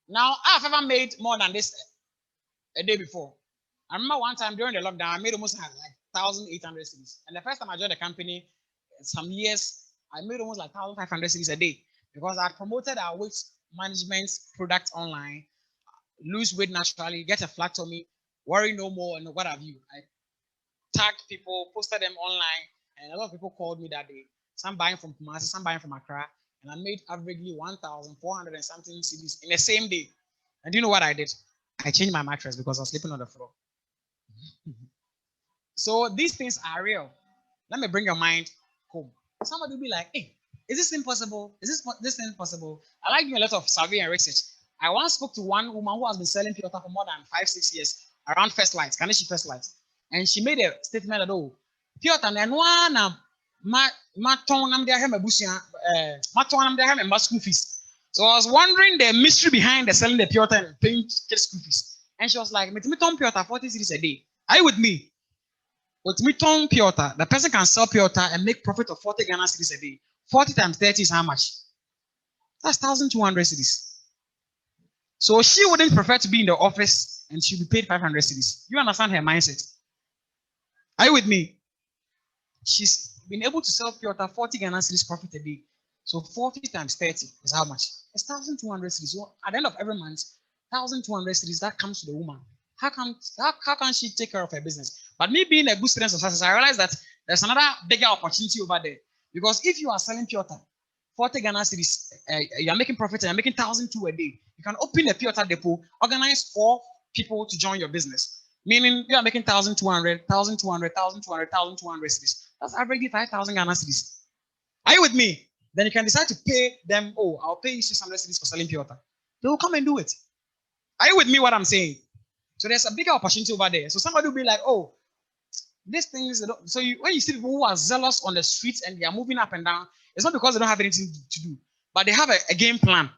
Now, I've ever made more than this a day before. I remember one time during the lockdown, I made almost like 1,800 cedis. And the first time I joined the company, some years, I made almost like 1,500 cedis a day because I promoted our weight management product online, lose weight naturally, get a flat tummy, worry no more, and what have you. I tagged people, posted them online, and a lot of people called me that day. Some buying from Kumasi, some buying from Accra, and I made averagely 1,400 and something cedis in the same day. And do you know what I did? I changed my mattress because I was sleeping on the floor. So these things are real. Let me bring your mind home. Somebody will be like, hey, is this impossible? Is this thing possible? I like doing a lot of survey and research. I once spoke to one woman who has been selling pure water for more than 5-6 years around First Light, Kaneshi First Light. And she made a statement that, oh, pure water and one school fees. So I was wondering the mystery behind the selling the pure water and paying school fees. And she was like, me pure water 40 cedis a day. Are you with me? With me ton pure water, the person can sell pure water and make profit of 40 Ghana cedis a day. 40 times 30 is how much? That's 1,200 cedis. So she wouldn't prefer to be in the office and she'll be paid 500 cedis. You understand her mindset? Are you with me? She's been able to sell pure water 40 Ghana cedis profit a day. So 40 times 30 is how much? It's 1,200 cedis. So at the end of every month, 1,200 cedis that comes to the woman. How can she take care of her business? But me being a good student of success, I realized that there's another bigger opportunity over there. Because if you are selling pure water, 40 Ghana cedis, you're making profit and you're making 1,200 a day. You can open a pure water depot, organize 4 people to join your business. Meaning you are making 1,200, 1,200, 1,200, 1,200 cedis. That's averagely 5,000 Ghana cedis. Are you with me? Then you can decide to pay them, oh, I'll pay you 600 cedis for selling pure water. They will come and do it. Are you with me what I'm saying? So there's a bigger opportunity over there. So somebody will be like, oh, These things, so when you see people who are zealous on the streets and they are moving up and down, it's not because they don't have anything to do, but they have a game plan.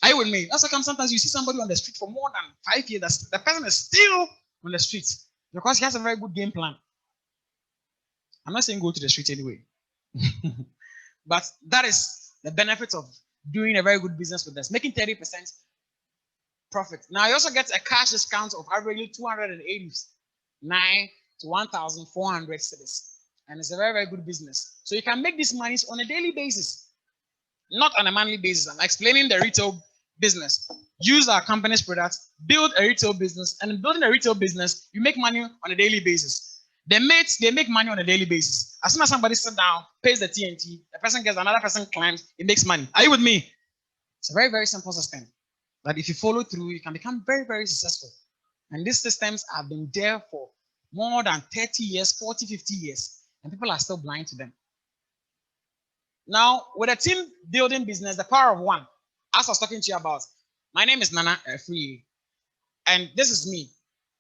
Are you with me? That's why sometimes you see somebody on the street for more than 5 years, the person is still on the street because he has a very good game plan. I'm not saying go to the street anyway, but that is the benefit of doing a very good business with us, making 30% profit. Now you also get a cash discount of averagely 289 to 1,400 cedis, and it's a very, very good business. So you can make these monies on a daily basis, not on a monthly basis. I'm explaining the retail business. Use our company's products, build a retail business, and in building a retail business, you make money on a daily basis. The mates, they make money on a daily basis. As soon as somebody sits down, pays the TNT, the person gets another person climbs, it makes money. Are you with me? It's a very, very simple system. But if you follow through, you can become very, very successful. And these systems have been there for more than 30 years, 40, 50 years, and people are still blind to them. Now, with a team building business, the power of one, as I was talking to you about, my name is Nana Free, and this is me.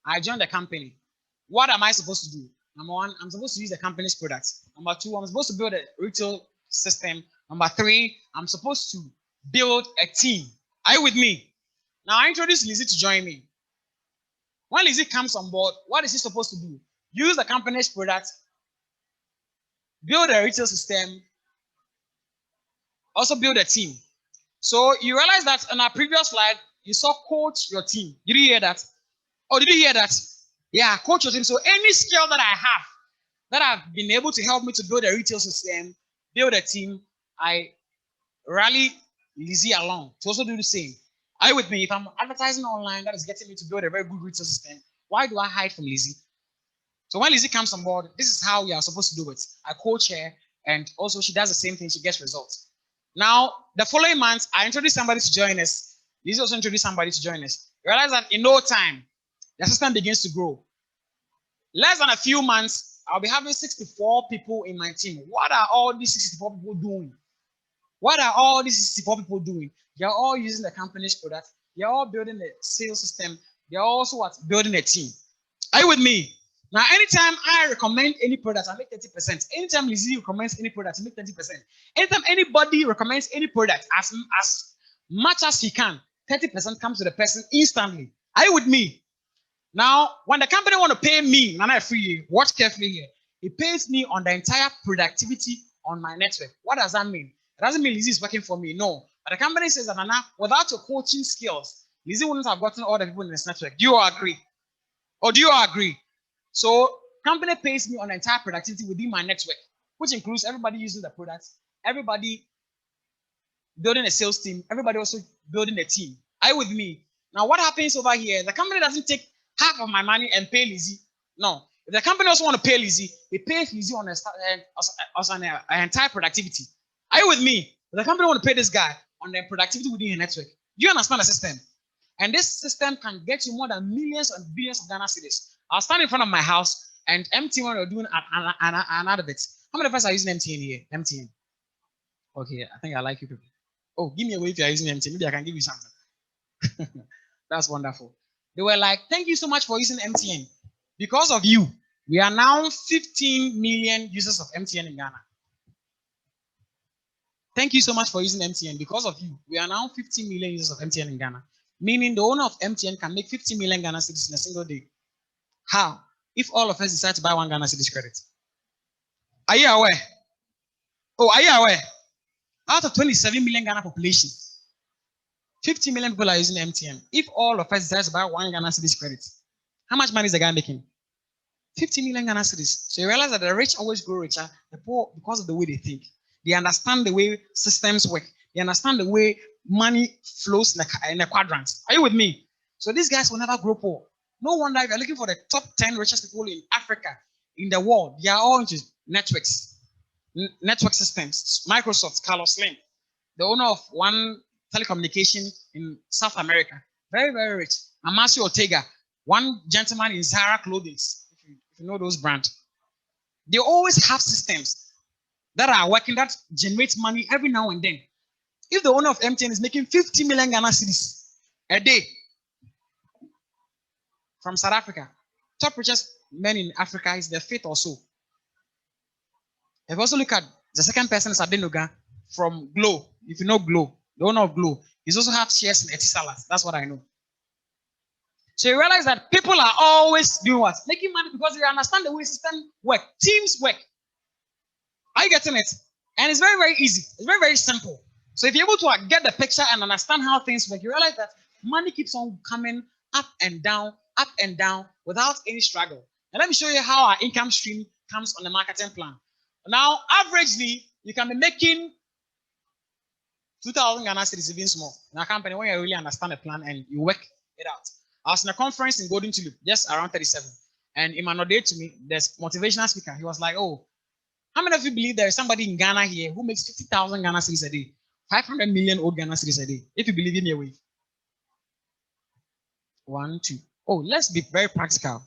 I joined the company. What am I supposed to do? Number one, I'm supposed to use the company's products. Number two, I'm supposed to build a retail system. Number three, I'm supposed to build a team. Are you with me? Now, I introduced Lizzie to join me. When Lizzie comes on board, what is he supposed to do? Use the company's products, build a retail system, also build a team. So you realize that in our previous slide, you saw coach your team. Did you hear that? Oh, did you hear that? Yeah, coach your team. So any skill that I have that have been able to help me to build a retail system, build a team, I rally Lizzie along to also do the same. Are you with me? If I'm advertising online that is getting me to build a very good retail system, why do I hide from Lizzie? So when Lizzie comes on board, this is how we are supposed to do it. I coach her, and also she does the same thing, she gets results. Now, the following month, I introduced somebody to join us. Lizzie also introduced somebody to join us. You realize that in no time, the system begins to grow. Less than a few months, I'll be having 64 people in my team. What are all these 64 people doing? What are all these 64 people doing? They're all using the company's product. They're all building a sales system. They're also building a team. Are you with me? Now, anytime I recommend any product, I make 30%. Anytime Lizzie recommends any product, I make 30%. Anytime anybody recommends any product, as much as he can, 30% comes to the person instantly. Are you with me? Now, when the company want to pay me, Nana Free, watch carefully here. It pays me on the entire productivity on my network. What does that mean? It doesn't mean Lizzie is working for me, no. But the company says that, Nana, without your coaching skills, Lizzie wouldn't have gotten all the people in this network. Do you all agree? Or do you all agree? So, company pays me on the entire productivity within my network, which includes everybody using the products, everybody building a sales team, everybody also building a team. Are you with me? Now, what happens over here? The company doesn't take half of my money and pay Lizzie. No. If the company also want to pay Lizzie, it pays Lizzie on an entire productivity. Are you with me? If the company want to pay this guy on the productivity within your network, do you understand the system? And this system can get you more than millions and billions of Ghana cedis. I'll stand in front of my house and MTN are doing an ad of it. How many of us are using MTN here? MTN. Okay, I think I like you people. Oh, give me a way if you are using MTN. Maybe I can give you something. That's wonderful. They were like, thank you so much for using MTN. Because of you, we are now 15 million users of MTN in Ghana. Thank you so much for using MTN. Because of you, we are now 15 million users of MTN in Ghana. Meaning the owner of MTN can make 50 million Ghana cedis in a single day. How? If all of us decide to buy 1 Ghana cedis credit. Are you aware? Oh, are you aware? Out of 27 million Ghana population, 50 million people are using MTN. If all of us decide to buy 1 Ghana cedis credit, how much money is the guy making? 50 million Ghana cedis. So you realize that the rich always grow richer, the poor, because of the way they think. They understand the way systems work. They understand the way money flows in the quadrants. Are you with me? So these guys will never grow poor. No wonder if you're looking for the top 10 richest people in Africa, in the world, they are all into networks, network systems. Microsoft, Carlos Slim, the owner of one telecommunication in South America, very, very rich. Amancio Ortega, one gentleman in Zara Clothing, if you know those brands. They always have systems that are working, that generate money every now and then. If the owner of MTN is making 50 million Ghana cedis a day from South Africa, top richest men in Africa is the fifth or so. If you also look at the second person is Adenuga from Glow. If you know Glow, the owner of Glow, he's also have shares in Etisalat. That's what I know. So you realize that people are always doing what? Making money because they understand the way system work. Teams work. Are you getting it? And it's very, very easy. It's very, very simple. So if you're able to get the picture and understand how things work, you realize that money keeps on coming up and down without any struggle. And let me show you how our income stream comes on the marketing plan. Now, averagely, you can be making 2,000 Ghana cedis even small in a company when you really understand the plan and you work it out. I was in a conference in Golden Tulip, just around 37. And Emmanuel Day to me, there's motivational speaker. He was like, oh, how many of you believe there is somebody in Ghana here who makes 50,000 Ghana cedis a day? 500 million old Ghana cedis a day. If you believe in your way. 1, 2. Oh, let's be very practical.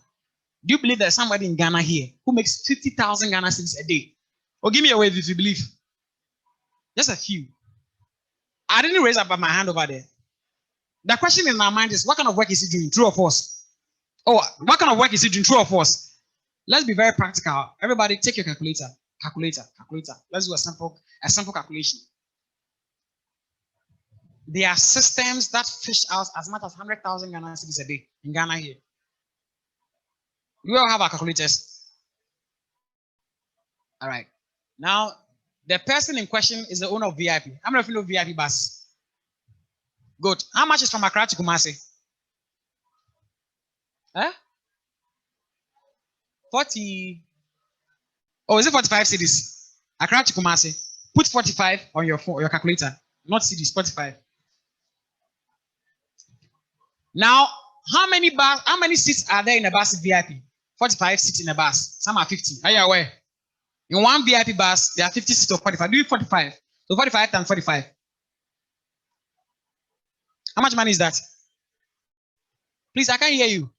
Do you believe there's somebody in Ghana here who makes 50,000 Ghana cedis a day? Or give me a wave if you believe. Just a few. I didn't raise up my hand over there. The question in my mind is, what kind of work is he doing? True or false? Oh, what kind of work is he doing? True or false? Let's be very practical. Everybody take your calculator. Calculator. Let's do a simple calculation. There are systems that fish out as much as 100,000 Ghana cedis a day in Ghana here. We all have our calculators. All right. Now, the person in question is the owner of VIP. How many of you know VIP bus? Good. How much is from Accra to Kumasi? 40. Oh, is it 45 cedis? Accra to Kumasi. Put 45 on your phone, your calculator. Not cedis, 45. Now, how many seats are there in a bus VIP? 45 seats in a bus. Some are 50. Are you aware? In one VIP bus, there are 50 seats or 45. Do you 45? So 45 times 45. How much money is that? Please, I can't hear you.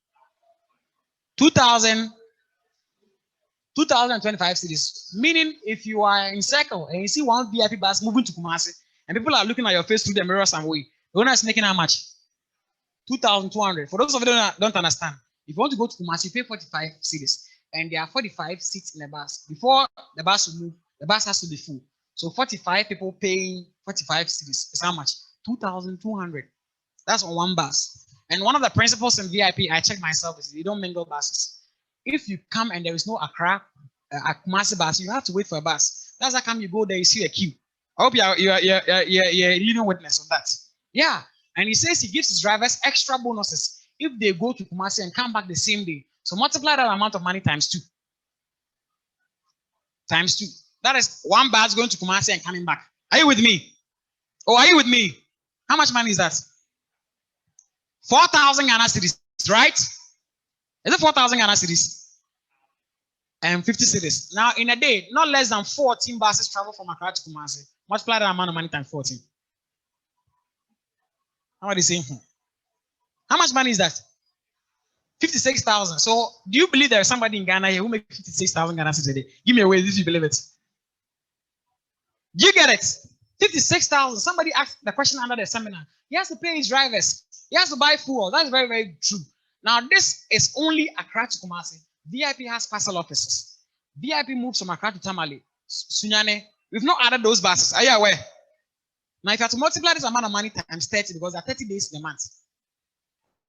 2,025 cedis. Meaning, if you are in circle and you see one VIP bus moving to Kumasi, and people are looking at your face through the mirror some way, the owner is making how much? 2,200. For those of you who don't understand, if you want to go to Kumasi, you pay 45 cedis. And there are 45 seats in the bus. Before the bus will move, the bus has to be full. So 45 people paying 45 cedis is how much? 2,200. That's on one bus. And one of the principles in VIP, I check myself, is you don't mingle buses. If you come and there is no Accra, Kumasi bus, you have to wait for a bus. That's how come you go there, you see a queue. I hope you're living witness of that. Yeah. And he says he gives his drivers extra bonuses if they go to Kumasi and come back the same day. So multiply that amount of money times 2. Times 2. That is one bus going to Kumasi and coming back. Are you with me? Oh, are you with me? How much money is that? 4,000 Ghana cedis, right? Is it 4,000 Ghana cedis? And 50 cedis. Now, in a day, not less than 14 buses travel from Accra to Kumasi. Multiply that amount of money times 14. How are they saying? How much money is that? 56,000. So, do you believe there is somebody in Ghana here who makes 56,000 Ghana cedis a day? Give me a way if you believe it. Do you get it? 56,000. Somebody asked the question under the seminar. He has to pay his drivers. He has to buy fuel. That's very, very true. Now, this is only Accra to Kumasi. VIP has parcel offices. VIP moves from Accra to Tamale, Sunyane. We've not added those buses. Are you aware? Now, if you have to multiply this amount of money times 30, because there are 30 days in a month,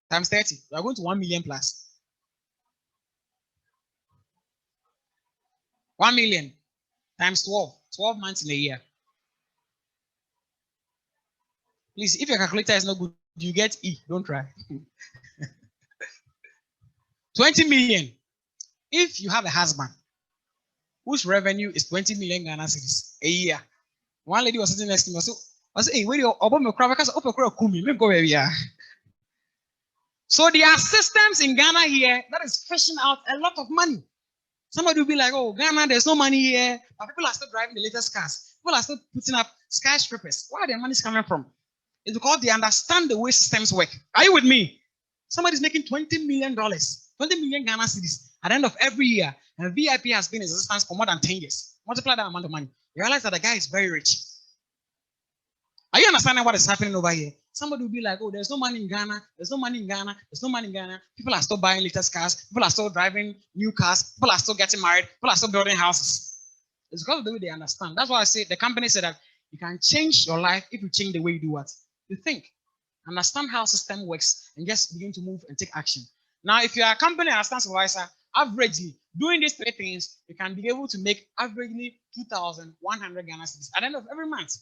times 30, we are going to 1 million plus. 1 million times 12. 12 months in a year. Please, if your calculator is not good, you get E. Don't try. 20 million. If you have a husband whose revenue is 20 million Ghana cedis a year, one lady was sitting next to me. I said, hey, where you open my crowd? Because open crowd kumi. Let me go where we are. So there are systems in Ghana here that is fishing out a lot of money. Somebody will be like, oh, Ghana, there's no money here. But people are still driving the latest cars. People are still putting up skyscrapers. Where are their money coming from? It's because they understand the way systems work. Are you with me? Somebody's making $20 million, 20 million Ghana cedis at the end of every year. And VIP has been in existence for more than 10 years. Multiply that amount of money. You realize that the guy is very rich. Are you understanding what is happening over here? Somebody will be like, oh, there's no money in Ghana. There's no money in Ghana. There's no money in Ghana. People are still buying latest cars. People are still driving new cars. People are still getting married. People are still building houses. It's because of the way they understand. That's why I say the company said that you can change your life if you change the way you do what? You think. Understand how system works and just begin to move and take action. Now, if you are a company and assistant supervisor, averagely, doing these three things, you can be able to make averagely 2,100 Ghana cedis at the end of every month.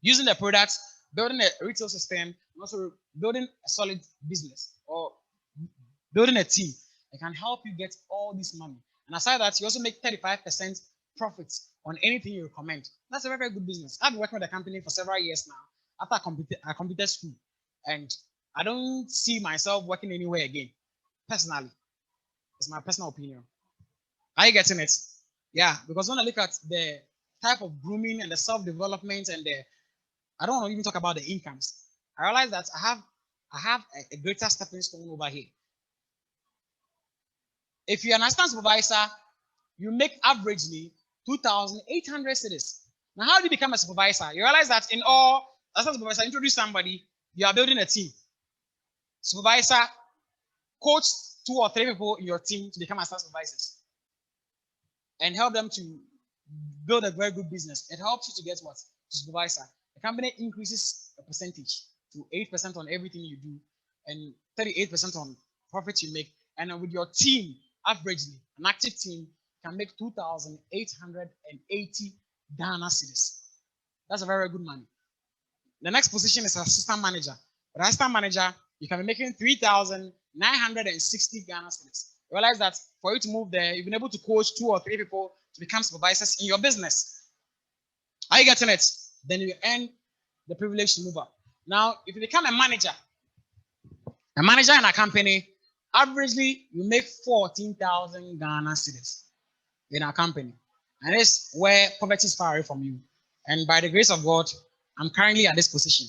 Using the products, building a retail system, and also building a solid business or building a team that can help you get all this money. And aside that, you also make 35% profits on anything you recommend. That's a very, very good business. I've been working with the company for several years now after I completed school. And I don't see myself working anywhere again, personally. It's my personal opinion. Are you getting it? Yeah, because when I look at the type of grooming and the self-development and I don't want to even talk about the incomes. I realize that I have a greater stepping stone over here. If you're an assistant supervisor, you make averagely 2,800 cedis. Now, how do you become a supervisor? You realize that in all, assistant supervisor, introduce somebody, you are building a team. Supervisor, coach 2 or 3 people in your team to become assistant supervisors and help them to build a very good business. It helps you to get what? To supervisor. The company increases a percentage to 8% on everything you do and 38% on profits you make. And with your team, averagely, an active team can make 2,880 Ghana cedis. That's a very good money. The next position is assistant manager. With assistant manager, you can be making 3,960 Ghana cedis. Realize that for you to move there, you've been able to coach 2 or 3 people to become supervisors in your business. Are you getting it? Then you earn the privilege to move up. Now, if you become a manager in a company, averagely you make 14,000 Ghana cedis in our company. And it's where poverty is far away from you. And by the grace of God, I'm currently at this position.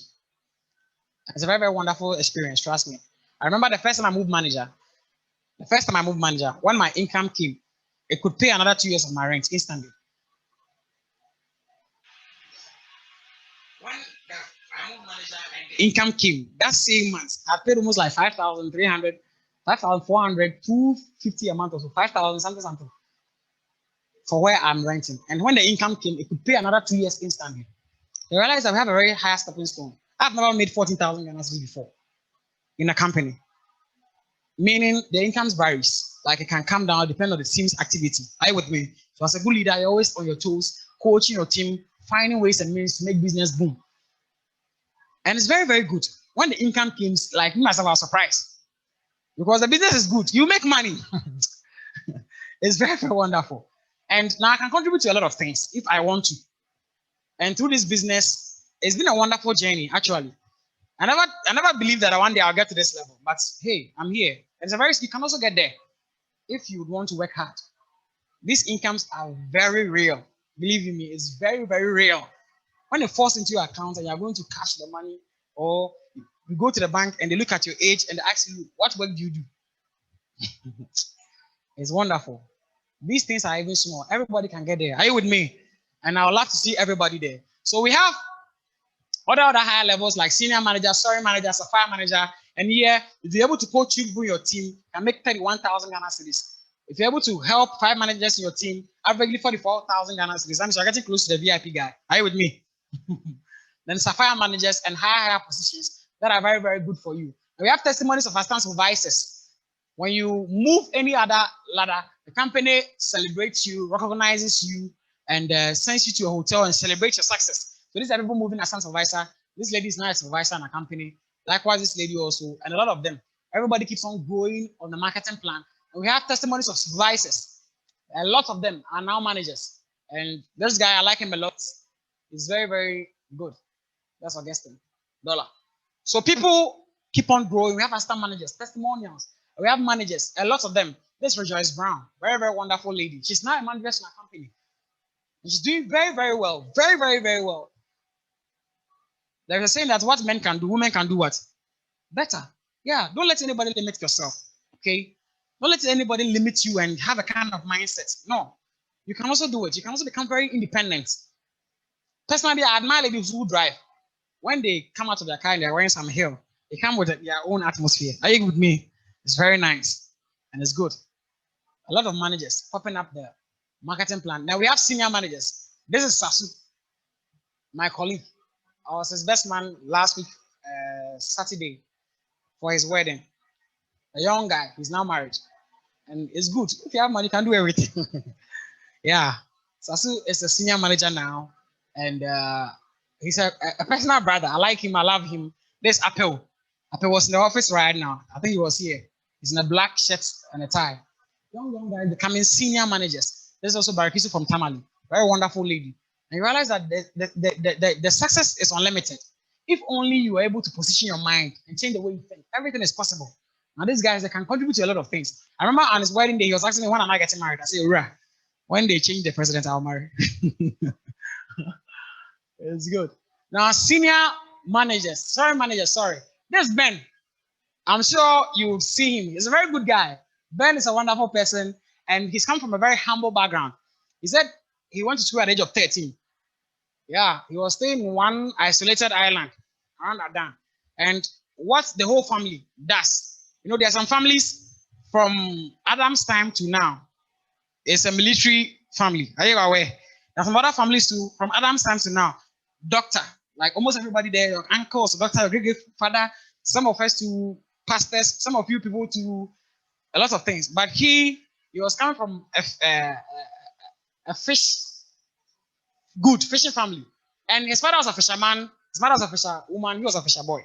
It's a very, very wonderful experience, trust me. I remember the first time I moved manager, when my income came, it could pay another 2 years of my rent instantly. When I moved manager and the income came, that same month, I paid almost like 5,300, 5,400, 250 a month or so, 5,000 something for where I'm renting. And when the income came, it could pay another 2 years instantly. I realized I have a very high stepping stone. I've never made 14,000 Ghana cedis before in a company. Meaning the income varies. Like it can come down, depending on the team's activity. Are you with me? So as a good leader, you're always on your toes, coaching your team, finding ways and means to make business boom. And it's very, very good. When the income comes, like me myself, I was surprised. Because the business is good. You make money. It's very, very wonderful. And now I can contribute to a lot of things if I want to. And through this business, it's been a wonderful journey, actually. I never believed that one day I'll get to this level. But hey, I'm here. You can also get there if you want to work hard. These incomes are very real. Believe me, it's very, very real. When it falls into your account and you're going to cash the money, or you go to the bank and they look at your age and they ask you, what work do you do? It's wonderful. These things are even small. Everybody can get there. Are you with me? And I would love to see everybody there. So we have other higher levels like senior manager, sorry manager, sapphire manager. And here, if you're able to coach you, your team, can make 31,000 Ghana cedis. If you're able to help 5 managers in your team, averagely 44,000 Ghana cedis. That means you're getting close to the VIP guy. Are you with me? Then sapphire managers and higher positions that are very, very good for you. And we have testimonies of assistant supervisors. When you move any other ladder, the company celebrates you, recognizes you, and sends you to a hotel and celebrates your success. So these are people moving as a supervisor. This lady is now a supervisor in a company. Likewise, this lady also, and a lot of them. Everybody keeps on growing on the marketing plan. And we have testimonies of supervisors. A lot of them are now managers. And this guy, I like him a lot. He's very, very good. That's Augustine Dollar. So people keep on growing. We have assistant managers, testimonials. We have managers, a lot of them. This is Rejoice Brown, very, very wonderful lady. She's now a manager in our company. And she's doing very, very well. Very, very, very well. There's a saying that what men can do, women can do what? Better. Yeah, don't let anybody limit yourself. Okay? Don't let anybody limit you and have a kind of mindset. No. You can also do it. You can also become very independent. Personally, I admire ladies who drive. When they come out of their car and they're wearing some heel, they come with their own atmosphere. Are you with me? It's very nice and it's good. A lot of managers popping up the marketing plan. Now we have senior managers. This is Sasu, my colleague. I was his best man last week, Saturday, for his wedding. A young guy, he's now married. And it's good. If you have money, you can do everything. Yeah. Sasu is a senior manager now. And he's a personal brother. I like him. I love him. There's Apple. Apple was in the office right now. I think he was here. He's in a black shirt and a tie. Young guy becoming senior managers. There's also Barakisu from Tamale. Very wonderful lady. And you realize that the success is unlimited. If only you are able to position your mind and change the way you think, everything is possible. Now, these guys, they can contribute to a lot of things. I remember on his wedding day, he was asking me, when am I getting married? I said, Ura, when they change the president, I'll marry. It's good. Now, senior managers, sorry. There's Ben. I'm sure you've seen him. He's a very good guy. Ben is a wonderful person, and he's come from a very humble background. He said he went to school at the age of 13. Yeah, he was staying in one isolated island around Adan. And what the whole family does, you know, there are some families from Adam's time to now. It's a military family. Are you aware? There are some other families too, from Adam's time to now. Doctor, like almost everybody there, your uncles, doctor, your great father, some of us to pastors, some of you people to a lot of things. But he was coming from a fishing family. And his father was a fisherman, his mother was a fisherwoman, he was a fisher boy.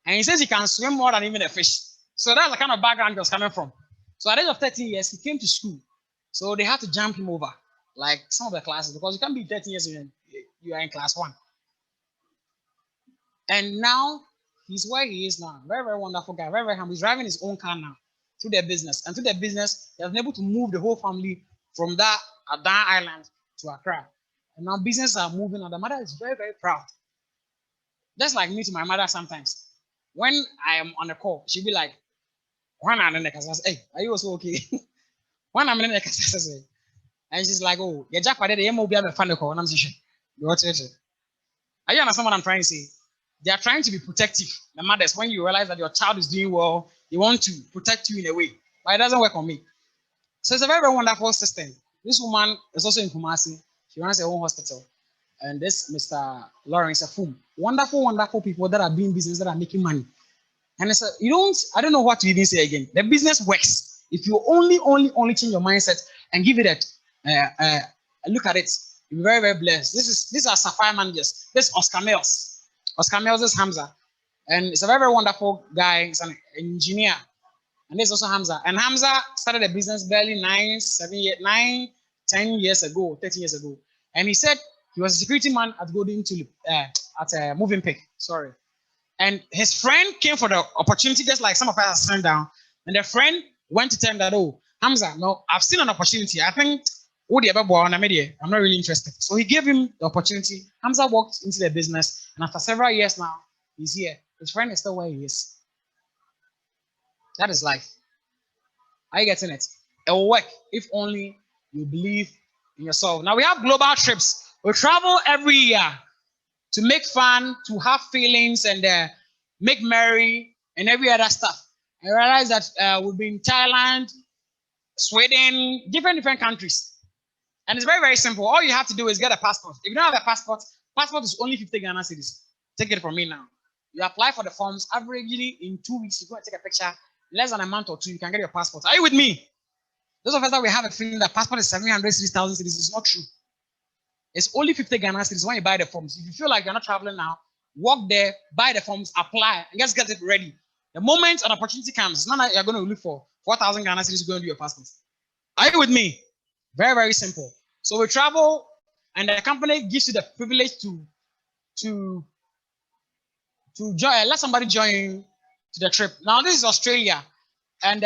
And he says he can swim more than even a fish. So that's the kind of background he was coming from. So at the age of 13 years, he came to school. So they had to jump him over, like some of the classes, because you can't be 13 years and you are in class 1. And now he's where he is now. Very, very wonderful guy, very, very humble. He's driving his own car now through their business. And through their business, he has been able to move the whole family from that Adan Island to Accra. And now businesses are moving, and the mother is very, very proud. Just like me to my mother sometimes. When I am on a call, she'll be like, hey, are you also okay? When I'm in the and she's like, oh, you're just the MOB a fan call. And I'm saying, are you understand what I'm trying to say? They are trying to be protective. The mothers, when you realize that your child is doing well, they want to protect you in a way. But it doesn't work on me. So it's a very, very wonderful system. This woman is also in Kumasi. She runs her own hospital. And this Mr. Lawrence Afum. Wonderful, wonderful people that are doing business, that are making money. And it's I don't know what to even say again. The business works. If you only change your mindset and give it a look at it, you'll be very, very blessed. These are Sapphire managers. This is Oscar Mills. Oscar Mills is Hamza. And it's a very, very wonderful guy. He's an engineer. And there's also Hamza. And Hamza started a business barely 10 years ago, 13 years ago. And he said he was a security man at Golden Tulip, at Moving Pick. Sorry. And his friend came for the opportunity, just like some of us are sitting down. And the friend went to tell him that, oh, Hamza, no, I've seen an opportunity. I think, I'm not really interested. So he gave him the opportunity. Hamza walked into the business. And after several years now, he's here. His friend is still where he is. That is life. Are you getting it? It will work if only you believe in yourself. Now we have global trips. We travel every year to make fun, to have feelings, and make merry, and every other stuff. I realize that we've been in Thailand, Sweden, different countries. And it's very, very simple. All you have to do is get a passport. If you don't have a passport is only 50 Ghana cedis. Take it from me now. You apply for the forms. Averagely, in 2 weeks, you go and take a picture. Less than a month or two, you can get your passport. Are you with me? Those of us that we have a feeling that passport is 700, 6,000 cedis, it's not true. It's only 50 Ghana cedis when you buy the forms. If you feel like you're not traveling now, walk there, buy the forms, apply, and just get it ready. The moment an opportunity comes, it's not like you're going to look for 4,000 Ghana cedis to go and do your passport. Are you with me? Very, very simple. So we travel, and the company gives you the privilege to join. Let somebody join to the trip. Now this is Australia, and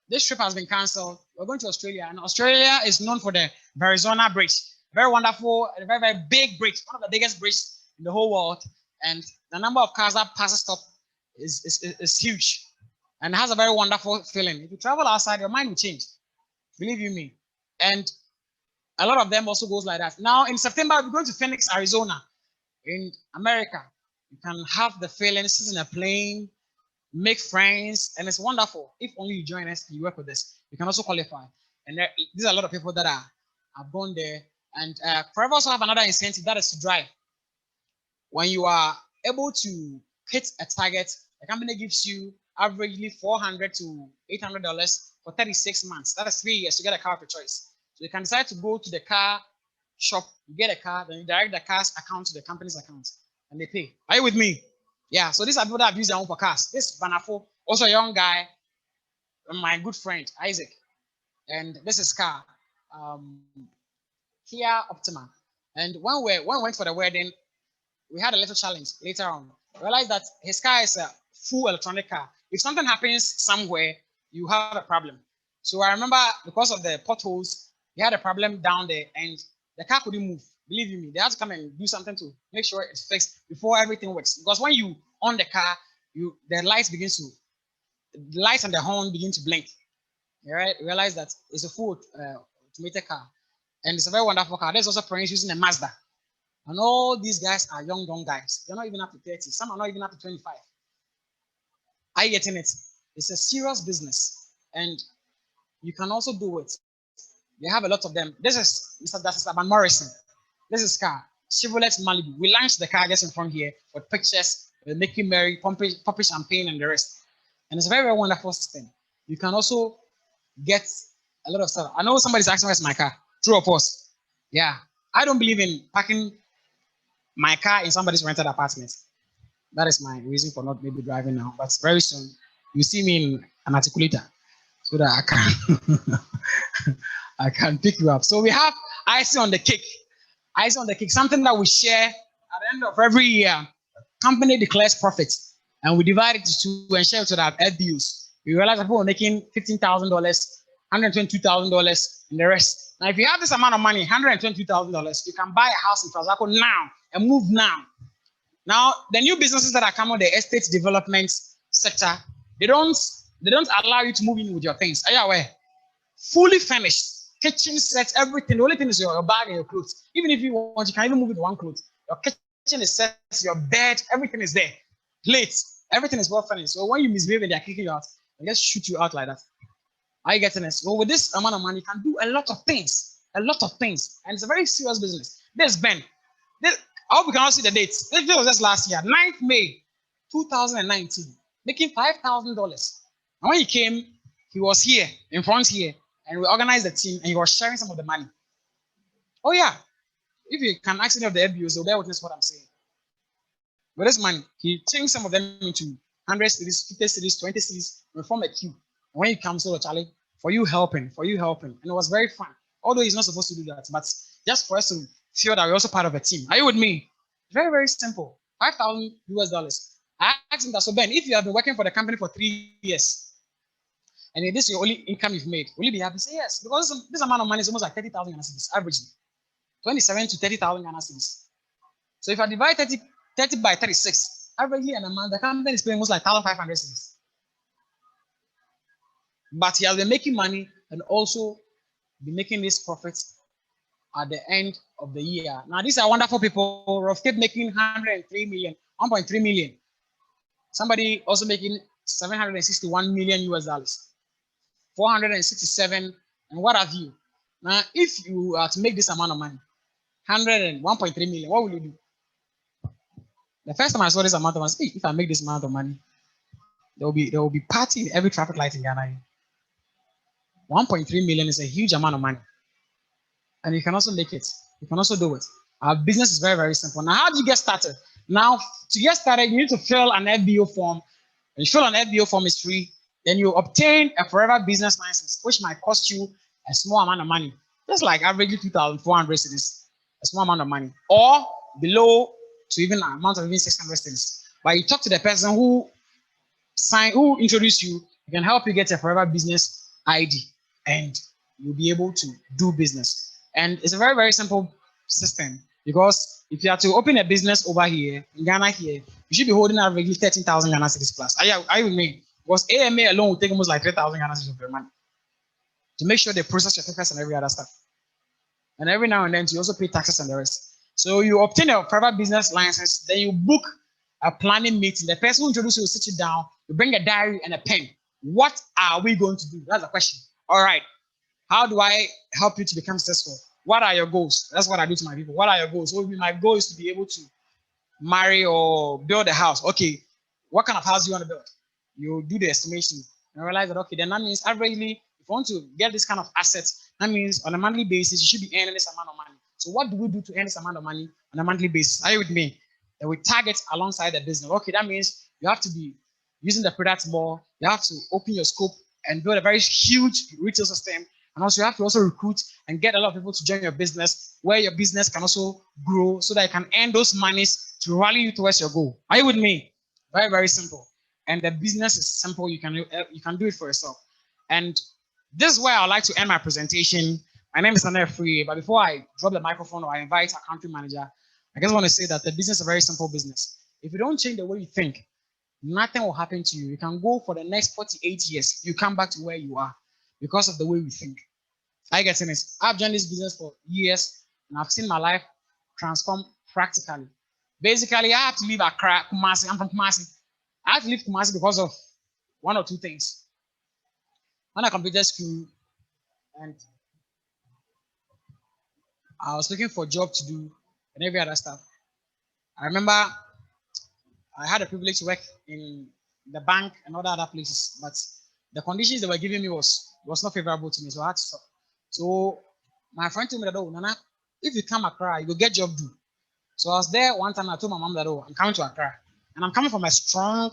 this trip has been cancelled. We're going to Australia, and Australia is known for the Verrazano Bridge. Very wonderful, and very, very big bridge, one of the biggest bridges in the whole world. And the number of cars that passes stop is huge, and it has a very wonderful feeling. If you travel outside, your mind will change. Believe you me. And A lot of them also goes like that. Now in September, we're going to Phoenix, Arizona, in America. You can have the feeling, sit in a plane, make friends, and it's wonderful. If only you join us and you work with us, you can also qualify. And these are a lot of people that have gone there. And Forever also have another incentive, that is to drive. When you are able to hit a target, the company gives you averagely $400 to $800 for 36 months. That is 3 years to get a car of your choice. So you can decide to go to the car shop, you get a car, then you direct the car's account to the company's account, and they pay. Are you with me? Yeah. So these are people that have used their own for cars. This Banafo, also a young guy, my good friend Isaac, and this is car, Kia Optima. And when we went for the wedding, we had a little challenge later on. I realized that his car is a full electronic car. If something happens somewhere, you have a problem. So I remember because of the potholes, he had a problem down there and the car couldn't move. Believe you me, they had to come and do something to make sure it's fixed before everything works. Because when you on the car, the lights and the horn begin to blink. You realize that it's a full automated car. And it's a very wonderful car. There's also friends using a Mazda. And all these guys are young guys. They're not even up to 30. Some are not even up to 25. Are you getting it? It's a serious business. And you can also do it. They have a lot of them. This is Mr. Van Morrison. This is car. Chevrolet Malibu. We launched the car just in front here with pictures, making merry, pumping champagne, and the rest. And it's a very, very wonderful system. You can also get a lot of stuff. I know somebody's asking where's my car. True or false? Yeah. I don't believe in parking my car in somebody's rented apartment. That is my reason for not maybe driving now. But very soon, you see me in an articulator so that I can pick you up. So we have icing on the cake. Icing on the cake, something that we share at the end of every year. Company declares profits, and we divide it to and share it to our FBUs. We realize that people are making $15,000, $122,000, and the rest. Now, if you have this amount of money, $122,000, you can buy a house in Trazaco now and move now. Now, the new businesses that are coming on the estate development sector, they don't allow you to move in with your things. Are you aware? Fully furnished, kitchen set, everything. The only thing is your bag and your clothes. Even if you want, you can even move with one clothes. Your kitchen is set, your bed, everything is there. Plates, everything is well furnished. So when you misbehave and they're kicking you out, they just shoot you out like that. Are you getting it? So with this amount of money, you can do a lot of things. And it's a very serious business. There's Ben. I hope we can all see the dates. This was just last year, 9th May 2019, making $5,000. And when he came, he was here, in front here, and we organized the team, and he was sharing some of the money. Oh yeah, if you can ask any of the FBOs, they'll bear witness what I'm saying. With this money, he changed some of them into 100 cities, 50 cities, 20 cities, and form a queue. And when he comes to Charlie, for you helping, and it was very fun. Although he's not supposed to do that, but just for us to feel that we're also part of a team. Are you with me? Very, very simple. $5,000. I asked him that, so Ben, if you have been working for the company for 3 years, and this is your only income you've made, will you be happy? Say yes, because this amount of money is almost like 30,000 Ghana cedis, averagely. 27 to 30,000 Ghana cedis. So if I divide 30 by 36, averagely in a month, the company is paying almost like 1,500 cedis. But he has been making money and also be making these profits at the end of the year. Now, these are wonderful people. Rough kept making 103 million, 1.3 million. Somebody also making 761 million US dollars, 467, and what have you. Now, if you are to make this amount of money, 101.3 million, what will you do? The first time I saw this amount of money, if I make this amount of money, there will be party in every traffic light in Ghana. 1.3 million is a huge amount of money. And you can also make it. You can also do it. Our business is very, very simple. Now, how do you get started? Now, to get started, you need to fill an FBO form. When you fill an FBO form, it's free. Then you obtain a forever business license, which might cost you a small amount of money. Just like averagely 2,400 cedis, a small amount of money. Or below to even an amount of even 600 cedis. But you talk to the person who introduced you, he can help you get a forever business ID. And you'll be able to do business. And it's a very, very simple system, because if you are to open a business over here in Ghana here, you should be holding averagely 13,000 Ghana cedis plus. Are you with me? Because AMA alone will take almost like 3,000 Ghana cedis of your money to make sure they process your papers and every other stuff. and every now and then you also pay taxes and the rest. So you obtain a private business license, then you book a planning meeting. The person who introduces you will sit you down, you bring a diary and a pen. What are we going to do? That's the question. All right. How do I help you to become successful? What are your goals? That's what I do to my people. What are your goals? Well, my goal is to be able to marry or build a house. Okay, what kind of house do you want to build? You do the estimation and realize that, okay, then that means averagely, if you want to get this kind of assets, that means on a monthly basis, you should be earning this amount of money. So what do we do to earn this amount of money on a monthly basis? Are you with me? Then we target alongside the business. Okay, that means you have to be using the products more. You have to open your scope and build a very huge retail system. And also you have to also recruit and get a lot of people to join your business where your business can also grow so that you can earn those monies to rally you towards your goal. Are you with me? Very, very simple. And the business is simple. You can do it for yourself. And this is where I'd like to end my presentation. My name is Daniel Free, but before I drop the microphone or I invite our country manager, I just want to say that the business is a very simple business. If you don't change the way you think, nothing will happen to you. You can go for the next 48 years. You come back to where you are because of the way we think. I get this. I've done this business for years and I've seen my life transform practically. Basically, I have to leave Accra, Kumasi. I'm from Kumasi. I have to leave Kumasi because of one or two things. When I completed school and I was looking for a job to do and every other stuff. I remember I had a privilege to work in the bank and other places, but the conditions they were giving me was not favorable to me, so I had to stop. So my friend told me that, oh, Nana, if you come Accra, you will get job do. So I was there one time. I told my mom that, oh, I'm coming to Accra, and I'm coming from a super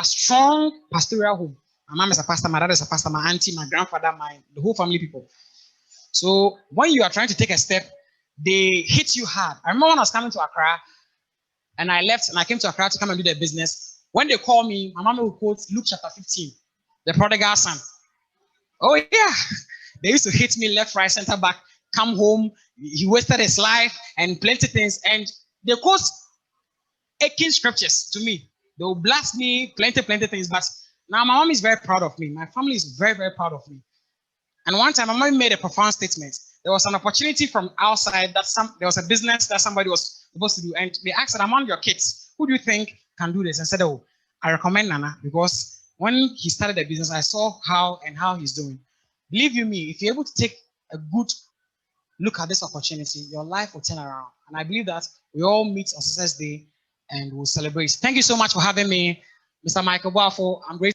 strong pastoral home. My mom is a pastor, my dad is a pastor, my auntie, my grandfather, the whole family people. So when you are trying to take a step, they hit you hard. I remember when I was coming to Accra, and I left and I came to Accra to come and do their business. When they call me, my mom will quote Luke chapter 15, the prodigal son. Oh yeah, they used to hit me left, right, center, back. Come home, he wasted his life and plenty things. And they quote aching scriptures to me. They will blast me, plenty things. But now my mom is very proud of me. My family is very, very proud of me. And one time, my mom made a profound statement. There was an opportunity from outside that there was a business that somebody was supposed to do. And they asked that among your kids, who do you think can do this? And said, oh, I recommend Nana because when he started the business, I saw how he's doing. Believe you me, if you're able to take a good look at this opportunity, your life will turn around. And I believe that we all meet on Success Day and we'll celebrate. Thank you so much for having me, Mr. Michael Boafo. I'm grateful.